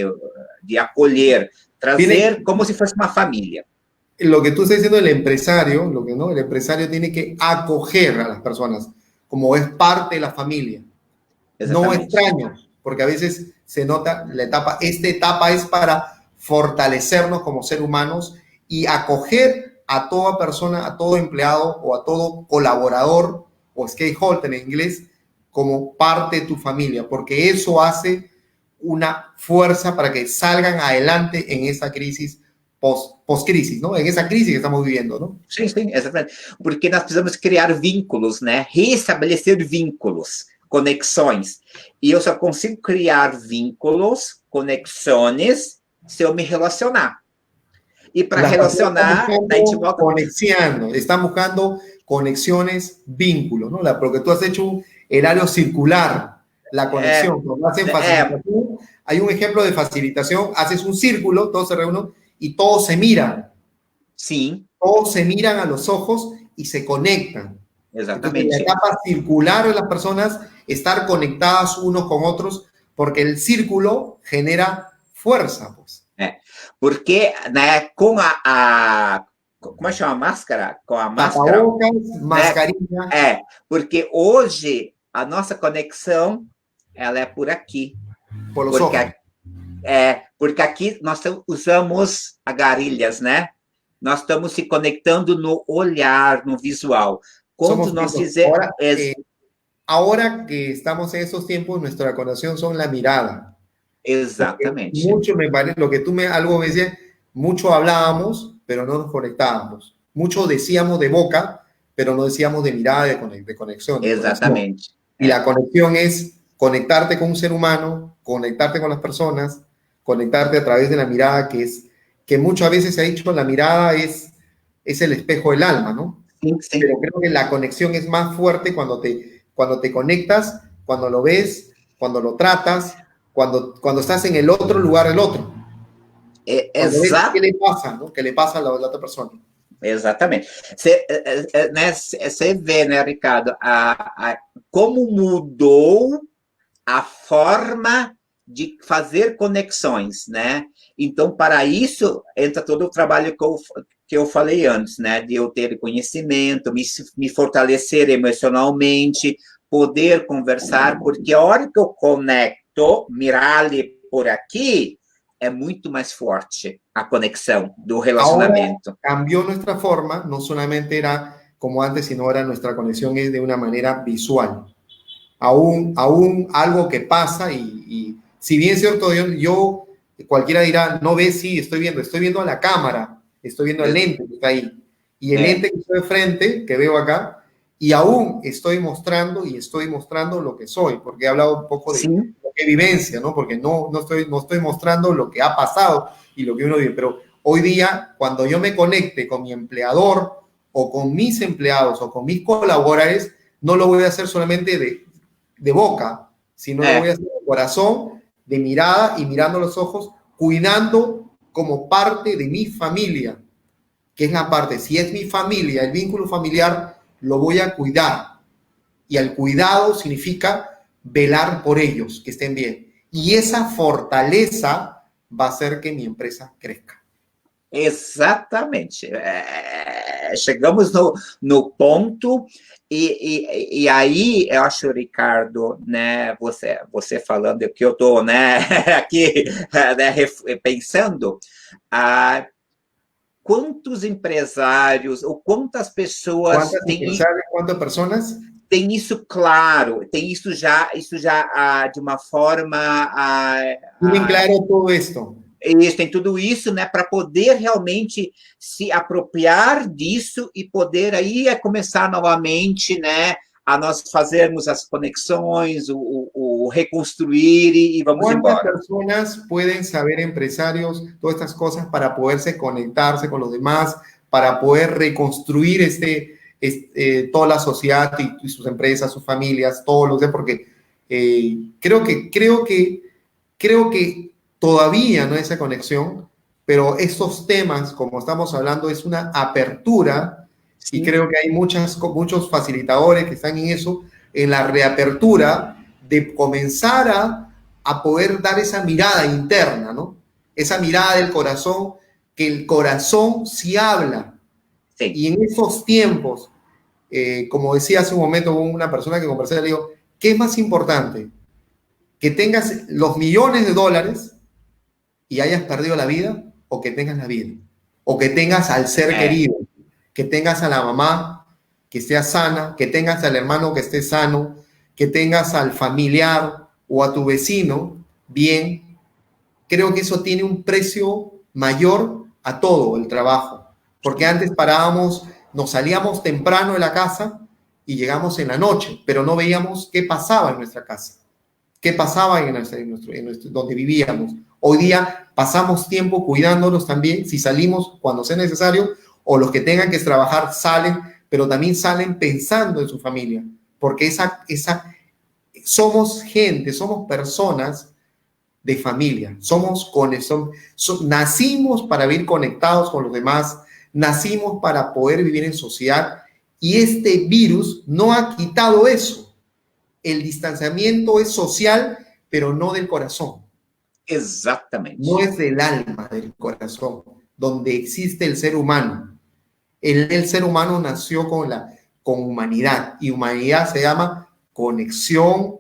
De acolher, trazer como se fosse uma família. Lo que tú estás diciendo, el empresario, el empresario tiene que acoger a las personas como es parte de la familia, no extraños, porque a veces se nota esta etapa es para fortalecernos como seres humanos y acoger a toda persona, a todo empleado o a todo colaborador o stakeholder en inglés como parte de tu familia, porque eso hace una fuerza para que salgan adelante en esta crisis pós-crisis, ¿no? En esa crisis que estamos viviendo, ¿no? Sim, sim, exatamente. Porque nós precisamos criar vínculos, né? Reestabelecer vínculos, conexões. E eu só consigo criar vínculos, conexões, se eu me relacionar. Y para relacionar, están buscando conexiones, vínculos, ¿no? Porque tú has hecho el área circular, la conexión. Cuando hacen facilitación, hay un ejemplo de facilitación, haces un círculo, todos se reúnen y todos se miran. Sí. Todos se miran a los ojos y se conectan. Exactamente. Entonces, la etapa circular de las personas, estar conectadas unos con otros, porque el círculo genera fuerza, pues. Porque, né, com como chama a máscara? Com a máscara. Mascarinha. Porque hoje a nossa conexão ela é por aqui. Porque aqui nós usamos agarilhas, né? Nós estamos se conectando no olhar, no visual. Quando Somos nós tiempos. fizemos... Ahora que estamos en esos tiempos, nuestra conexión son la mirada. Porque Exatamente. mucho me parece, lo que algo me decías, mucho hablábamos, pero no nos conectábamos. Mucho decíamos de boca, pero no decíamos de mirada, de conexión, de conexión. Exatamente. Y la conexión es conectarte con un ser humano, conectarte con las personas, conectarte a través de la mirada, que muchas veces se ha dicho, la mirada es el espejo del alma, ¿no? Sim, sim. Pero creo que la conexión es más fuerte cuando te conectas, cuando lo ves, cuando lo tratas, cuando estás en el otro lugar del otro. Cuando ves qué le pasa, ¿no? ¿Qué le pasa a la otra persona? Exatamente. Você vê, né, Ricardo, como mudou a forma de fazer conexões, né? Então, para isso, entra todo o trabalho que eu falei antes, né? De eu ter conhecimento, me fortalecer emocionalmente, poder conversar, porque a hora que eu conecto, Mirali por aqui, é muito mais forte a conexão do relacionamento. Ahora cambió nuestra forma, no solamente era como antes, sino ahora nuestra conexión es de una manera visual. Aún algo que pasa y si bien es cierto, yo cualquiera dirá, no ves, sí, estoy viendo a la cámara, estoy viendo el lente que está ahí. Y el lente que estoy de frente, que veo acá, y aún estoy mostrando lo que soy, porque he hablado un poco de lo que vivencia, ¿no? Porque no estoy mostrando lo que ha pasado y lo que uno vive, pero hoy día, cuando yo me conecte con mi empleador o con mis empleados o con mis colaboradores, no lo voy a hacer solamente de boca, sino lo voy a hacer de corazón, de mirada y mirando los ojos, cuidando como parte de mi familia, que es la parte, si es mi familia, el vínculo familiar, lo voy a cuidar. Y el cuidado significa velar por ellos, que estén bien. Y esa fortaleza va a hacer que mi empresa crezca. Exatamente. Chegamos no ponto, e aí eu acho, Ricardo, né, você falando que eu estou, né, aqui, né, pensando, quantos empresários ou quantas pessoas ¿Cuántas personas? Tem isso claro, tem isso já de uma forma... Tienen claro todo esto. Eles têm tudo isso, né, para poder realmente se apropriar disso e poder aí começar novamente, né, a nós fazermos as conexões, o reconstruir e vamos embora. ¿Cuántas personas pueden saber, empresarios, todas estas cosas para poderse conectarse con los demás, para poder reconstruir toda la sociedad y sus empresas, sus familias, todos los demás? Porque creo que todavía no hay esa conexión, pero estos temas, como estamos hablando, es una apertura, sí. Y creo que hay muchos facilitadores que están en eso, en la reapertura de comenzar a poder dar esa mirada interna, ¿no? Esa mirada del corazón, que el corazón sí habla. Sí. Y en esos tiempos, como decía hace un momento una persona que conversé, le digo, ¿qué es más importante? ¿Que tengas los millones de dólares y hayas perdido la vida, o que tengas la vida? O que tengas al ser querido, que tengas a la mamá que esté sana, que tengas al hermano que esté sano, que tengas al familiar o a tu vecino bien. Creo que eso tiene un precio mayor a todo el trabajo, porque antes nos salíamos temprano de la casa y llegamos en la noche, pero no veíamos qué pasaba en nuestra casa, qué pasaba en donde vivíamos. Hoy día pasamos tiempo cuidándonos también, si salimos cuando sea necesario, o los que tengan que trabajar salen, pero también salen pensando en su familia, porque somos gente, somos personas de familia, nacimos para vivir conectados con los demás, nacimos para poder vivir en sociedad, y este virus no ha quitado eso. El distanciamiento es social, pero no del corazón. Exactamente. No es del alma, del corazón, donde existe el ser humano. El ser humano nació con humanidad, y humanidad se llama conexión,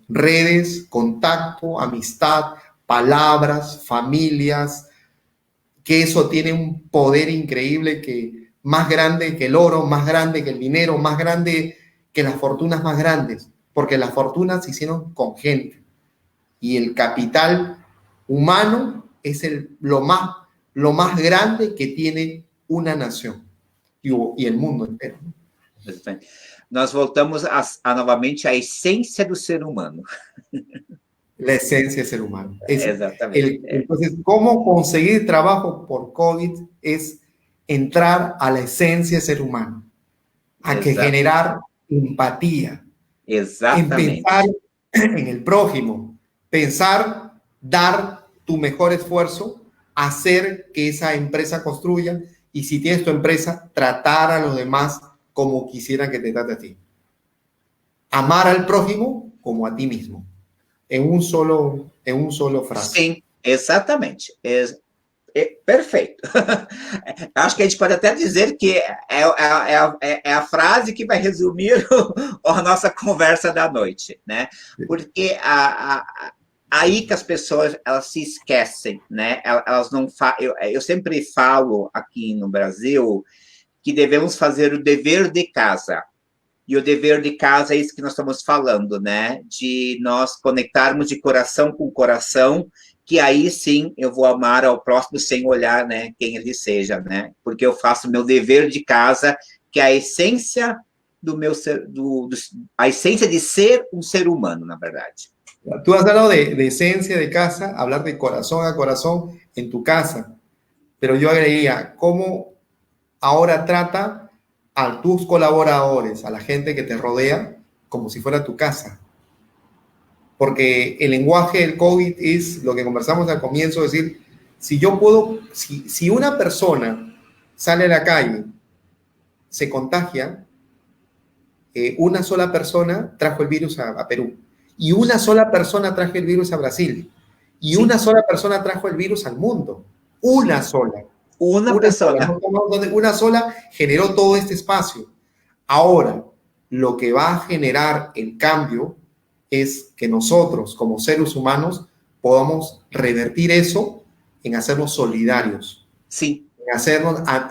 redes, contacto, amistad, palabras, familias, que eso tiene un poder increíble que más grande que el oro, más grande que el dinero, más grande que las fortunas más grandes, porque las fortunas se hicieron con gente y el capital humano es lo más grande que tiene una nación y el mundo entero. Nós voltamos novamente à essência do ser humano. La esencia del ser humano. Exactamente. Entonces, ¿cómo conseguir trabajo por COVID? Es entrar a la esencia del ser humano, a que generar empatía, en pensar en el prójimo, pensar, dar tu mejor esfuerzo, hacer que esa empresa construya y si tienes tu empresa, tratar a los demás como quisieran que te trate a ti. Amar al prójimo como a ti mismo. Em um solo frase. Sim, exatamente. Perfeito. Acho que a gente pode até dizer que é a frase que vai resumir a nossa conversa da noite, né? Porque aí que as pessoas elas se esquecem, né? Elas não eu sempre falo aqui no Brasil que devemos fazer o dever de casa. E o dever de casa é isso que nós estamos falando, né? De nós conectarmos de coração com coração, que aí sim eu vou amar ao próximo sem olhar, né, quem ele seja, né? Porque eu faço meu dever de casa, que é a essência do meu ser, a essência de ser um ser humano, na verdade. Tú has hablado de esencia de casa, hablar de corazón a corazón en tu casa, pero yo agregaría cómo ahora trata a tus colaboradores, a la gente que te rodea, como si fuera tu casa. Porque el lenguaje del COVID es lo que conversamos al comienzo, es decir, si una persona sale a la calle, se contagia, una sola persona trajo el virus a Perú, y una sola persona trajo el virus a Brasil, y una sola persona trajo el virus al mundo, una sola. Una sola generó todo este espacio. Ahora, lo que va a generar el cambio es que nosotros, como seres humanos, podamos revertir eso en hacernos solidarios. Sí.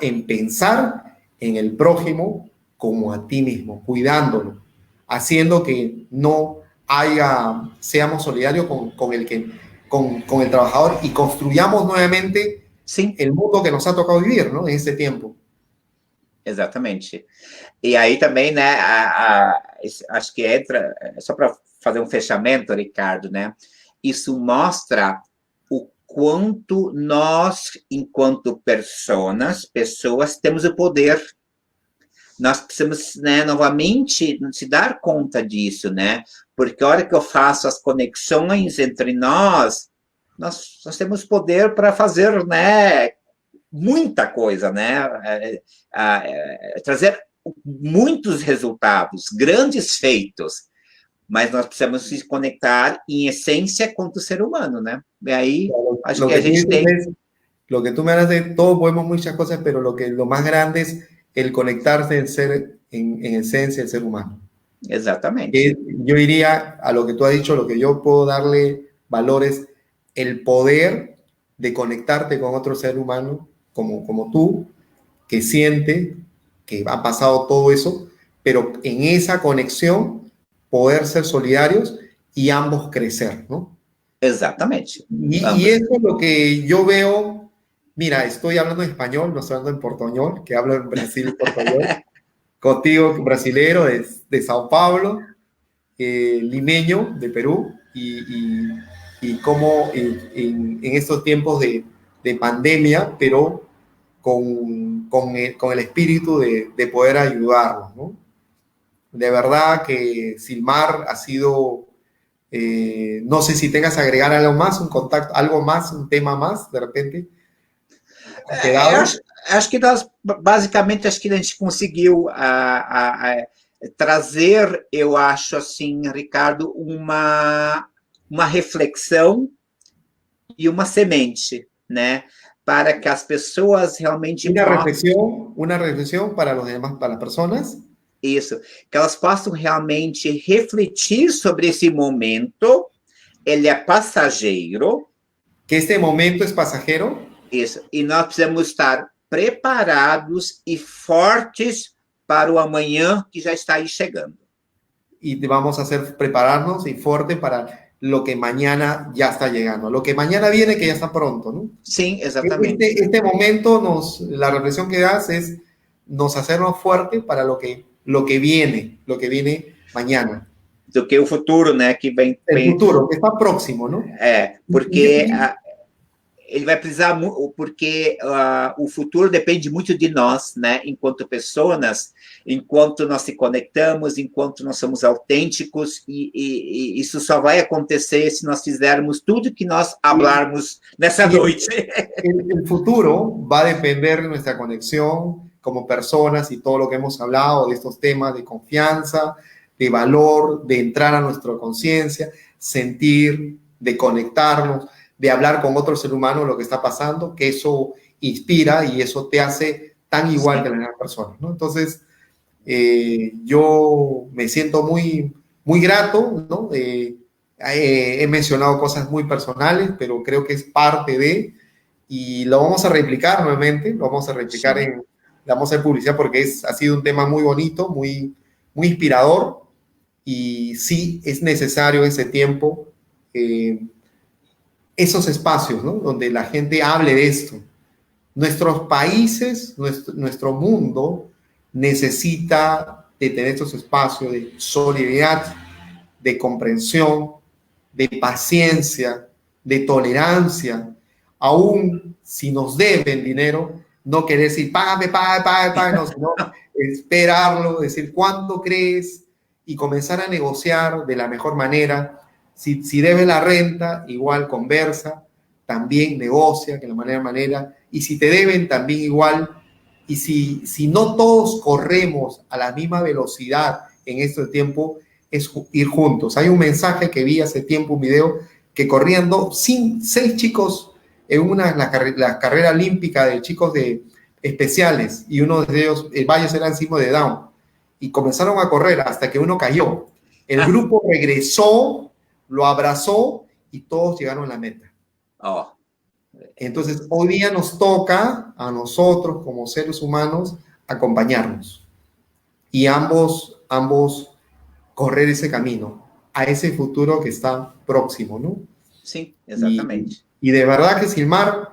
En pensar en el prójimo como a ti mismo, cuidándolo, haciendo que seamos solidarios con el trabajador y construyamos nuevamente Sim. El mundo que nos ha tocado vivir, ¿no? En ese tiempo. Exatamente. E aí também, né, acho que entra, só para fazer um fechamento, Ricardo, né, isso mostra o quanto nós, enquanto pessoas, temos o poder. Nós precisamos, né, novamente, se dar conta disso, né, porque a hora que eu faço as conexões entre nós temos poder para fazer, né, muita coisa, né, trazer muitos resultados, grandes feitos, mas nós precisamos se conectar em essência quanto ser humano, né? E aí, acho que a gente tem... Lo que tú me hablas de todo, podemos muchas cosas, pero lo más grande es el conectarse en esencia el ser humano. Exactamente. Yo iría a lo que tú has dicho, lo que yo puedo darle valores, el poder de conectarte con otro ser humano como tú, que siente que ha pasado todo eso, pero en esa conexión poder ser solidarios y ambos crecer, ¿no? Exactamente. Y eso es lo que yo veo. Mira, estoy hablando en español, no estoy hablando en portuñol, que hablo en Brasil portuñol, contigo brasilero de Sao Paulo, limeño de Perú, y cómo en estos tiempos de pandemia, pero con el espíritu de poder ayudarnos, ¿no? De verdad que Silmar ha sido, no sé si tengas que agregar algo más, algo más, un tema más, de repente. Acho que nós, basicamente, acho que a gente conseguiu trazer, eu acho assim, Ricardo, uma reflexão e uma semente, né? Para que as pessoas realmente uma reflexão para os demais, para as pessoas. Isso, que elas possam realmente refletir sobre esse momento. Ele é passageiro. Que este momento é passageiro. Isso, e nós precisamos estar preparados e fortes para o amanhã que já está aí chegando. Y vamos a hacer prepararnos y fuerte para lo que mañana ya está llegando, lo que mañana viene que ya está pronto, ¿no? Sim, exatamente. Este momento la reflexión que das es nos hacernos fuerte para lo que viene mañana. Do que o futuro, né, que vem. El futuro, que está próximo, ¿no? Porque ele vai precisar, porque o futuro depende muito de nós, né, enquanto pessoas, enquanto nós se conectamos, enquanto nós somos autênticos, e isso só vai acontecer se nós fizermos tudo que nós hablarmos nessa noite. El futuro va a depender de nuestra conexión como personas y todo lo que hemos hablado de estos temas de confianza, de valor, de entrar a nuestra conciencia, sentir, de conectarnos, de hablar con otro ser humano lo que está pasando, que eso inspira y eso te hace tan igual que las demás personas, ¿no? Entonces, yo me siento muy, muy grato, ¿no? He mencionado cosas muy personales, pero creo que es parte de, y lo vamos a replicar nuevamente, lo vamos a replicar le vamos a hacer publicidad porque ha sido un tema muy bonito, muy, muy inspirador, y sí es necesario ese tiempo, esos espacios, ¿no? Donde la gente hable de esto. Nuestros países, nuestro mundo necesita de tener estos espacios de solidaridad, de comprensión, de paciencia, de tolerancia. Aún si nos deben dinero, no querer decir, págame, no, sino esperarlo, decir, ¿cuánto crees? Y comenzar a negociar de la mejor manera. Si debes la renta, igual conversa, también negocia de la manera. Y si te deben, también igual. Y si no todos corremos a la misma velocidad en este tiempo, es ir juntos. Hay un mensaje que vi hace tiempo, un video, que corriendo 6 chicos en la carrera olímpica de chicos especiales, y uno de ellos, varios eran síndrome de Down, y comenzaron a correr hasta que uno cayó. El grupo regresó, lo abrazó y todos llegaron a la meta. Entonces, hoy día nos toca a nosotros como seres humanos acompañarnos y ambos correr ese camino a ese futuro que está próximo, ¿no? Sí, exactamente. Y de verdad que, Silmar,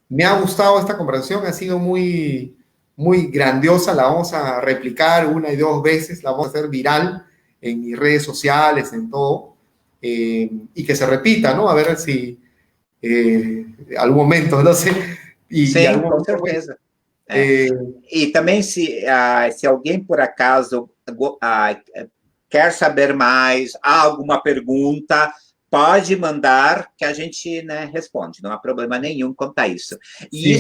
me ha gustado esta conversación, ha sido muy, muy grandiosa, la vamos a replicar 1 y 2 veces, la vamos a hacer viral en mis redes sociales, en todo, y que se repita, ¿no? A ver si algún momento, no sé. Sim, com certeza. E também, se alguém, por acaso, quer saber mais, há alguma pergunta, pode mandar que a gente, né, responde, não há problema nenhum quanto a isso. E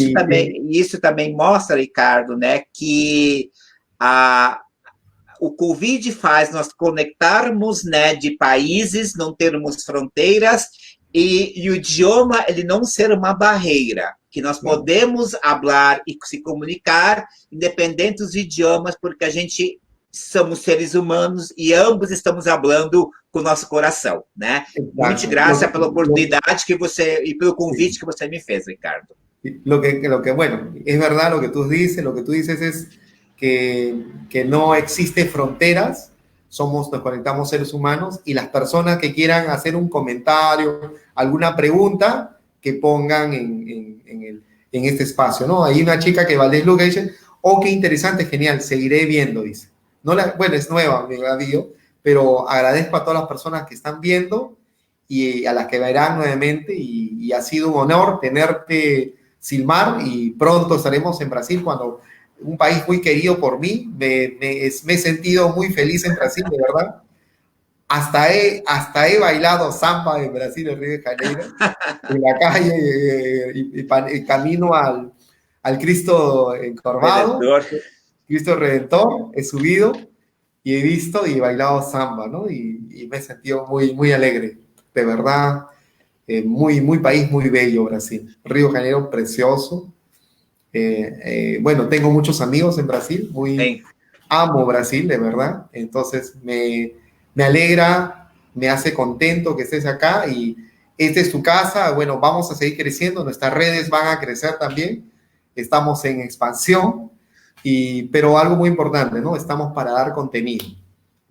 isso também mostra, Ricardo, né, que o Covid faz nós conectarmos, né, de países, não termos fronteiras, e o idioma, ele não ser uma barreira, que nós podemos falar e se comunicar, independente dos idiomas, porque a gente somos seres humanos e ambos estamos falando com o nosso coração, né? Muchas gracias pela oportunidade e pelo convite que você me fez, Ricardo. Bueno, es verdad lo que tú dices es que no existe fronteras, nos conectamos seres humanos, y las personas que quieran hacer un comentario, alguna pregunta, que pongan en este espacio, ¿no? Hay una chica que Valdés Luca dice, qué interesante, genial, seguiré viendo, dice. Bueno, es nueva, me la dio, pero agradezco a todas las personas que están viendo y a las que verán nuevamente, y ha sido un honor tenerte, Silmar, y pronto estaremos en Brasil, un país muy querido por mí, me he sentido muy feliz en Brasil, de verdad. Hasta he bailado samba en Brasil, en Río de Janeiro, en la calle, y camino al Cristo encorvado, Cristo Redentor, he subido y he visto y he bailado samba, ¿no? Y me he sentido muy, muy alegre, de verdad, muy país muy bello Brasil. Río de Janeiro, precioso. Bueno, tengo muchos amigos en Brasil, amo Brasil, de verdad, entonces me alegra, me hace contento que estés acá, y esta es tu casa. Bueno, vamos a seguir creciendo, nuestras redes van a crecer también, estamos en expansión, pero algo muy importante, ¿no? Estamos para dar contenido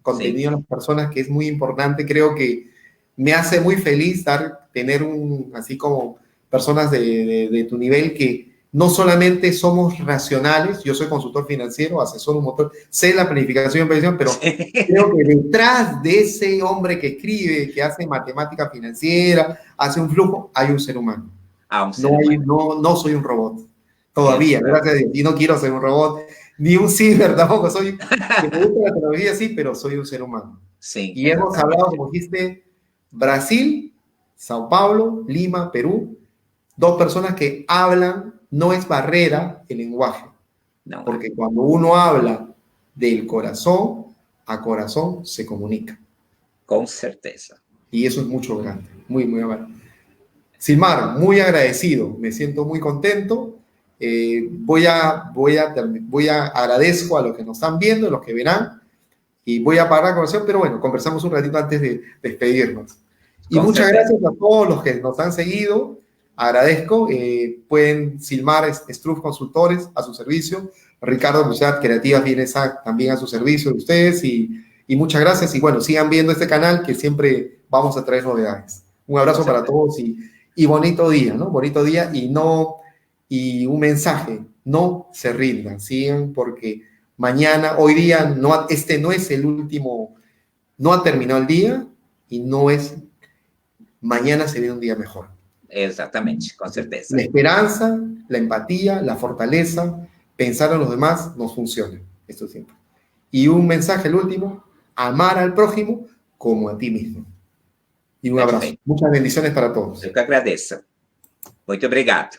a las personas, que es muy importante. Creo que me hace muy feliz tener así como personas de tu nivel, que no solamente somos racionales. Yo soy consultor financiero, asesor un motor, sé la planificación y previsión, pero creo que detrás de ese hombre que escribe, que hace matemática financiera, hace un flujo, hay un ser humano. No soy un robot. Todavía, gracias a Dios. Y no quiero ser un robot, ni un ciber tampoco. Que me gusta la tecnología, sí, pero soy un ser humano. Sí, y hemos hablado, como dijiste, Brasil, Sao Paulo, Lima, Perú, 2 personas que hablan, no es barrera el lenguaje. No. Porque cuando uno habla del corazón a corazón, se comunica. Con certeza. Y eso es mucho grande, muy, muy grande. Silmar, muy agradecido, me siento muy contento. Agradezco a los que nos están viendo, los que verán, y voy a parar la conversación, pero bueno, conversamos un ratito antes de despedirnos. Y muchas gracias a todos los que nos han seguido, agradezco. Pueden Silmar Struff Consultores a su servicio, Ricardo Buchat Creativas viene también a su servicio de ustedes, y muchas gracias, y bueno, sigan viendo este canal, que siempre vamos a traer novedades. Un abrazo para todos, y bonito día, ¿no? Bonito día, y un mensaje: no se rindan, sigan, porque hoy día, no es el último, no ha terminado el día, y mañana se viene un día mejor. Exactamente, con certeza. La esperanza, la empatía, la fortaleza, pensar en los demás nos funciona, esto siempre. Y un mensaje, el último: amar al prójimo como a ti mismo. Y un abrazo. Muchas bendiciones para todos. Eu que agradeço. Muito obrigado.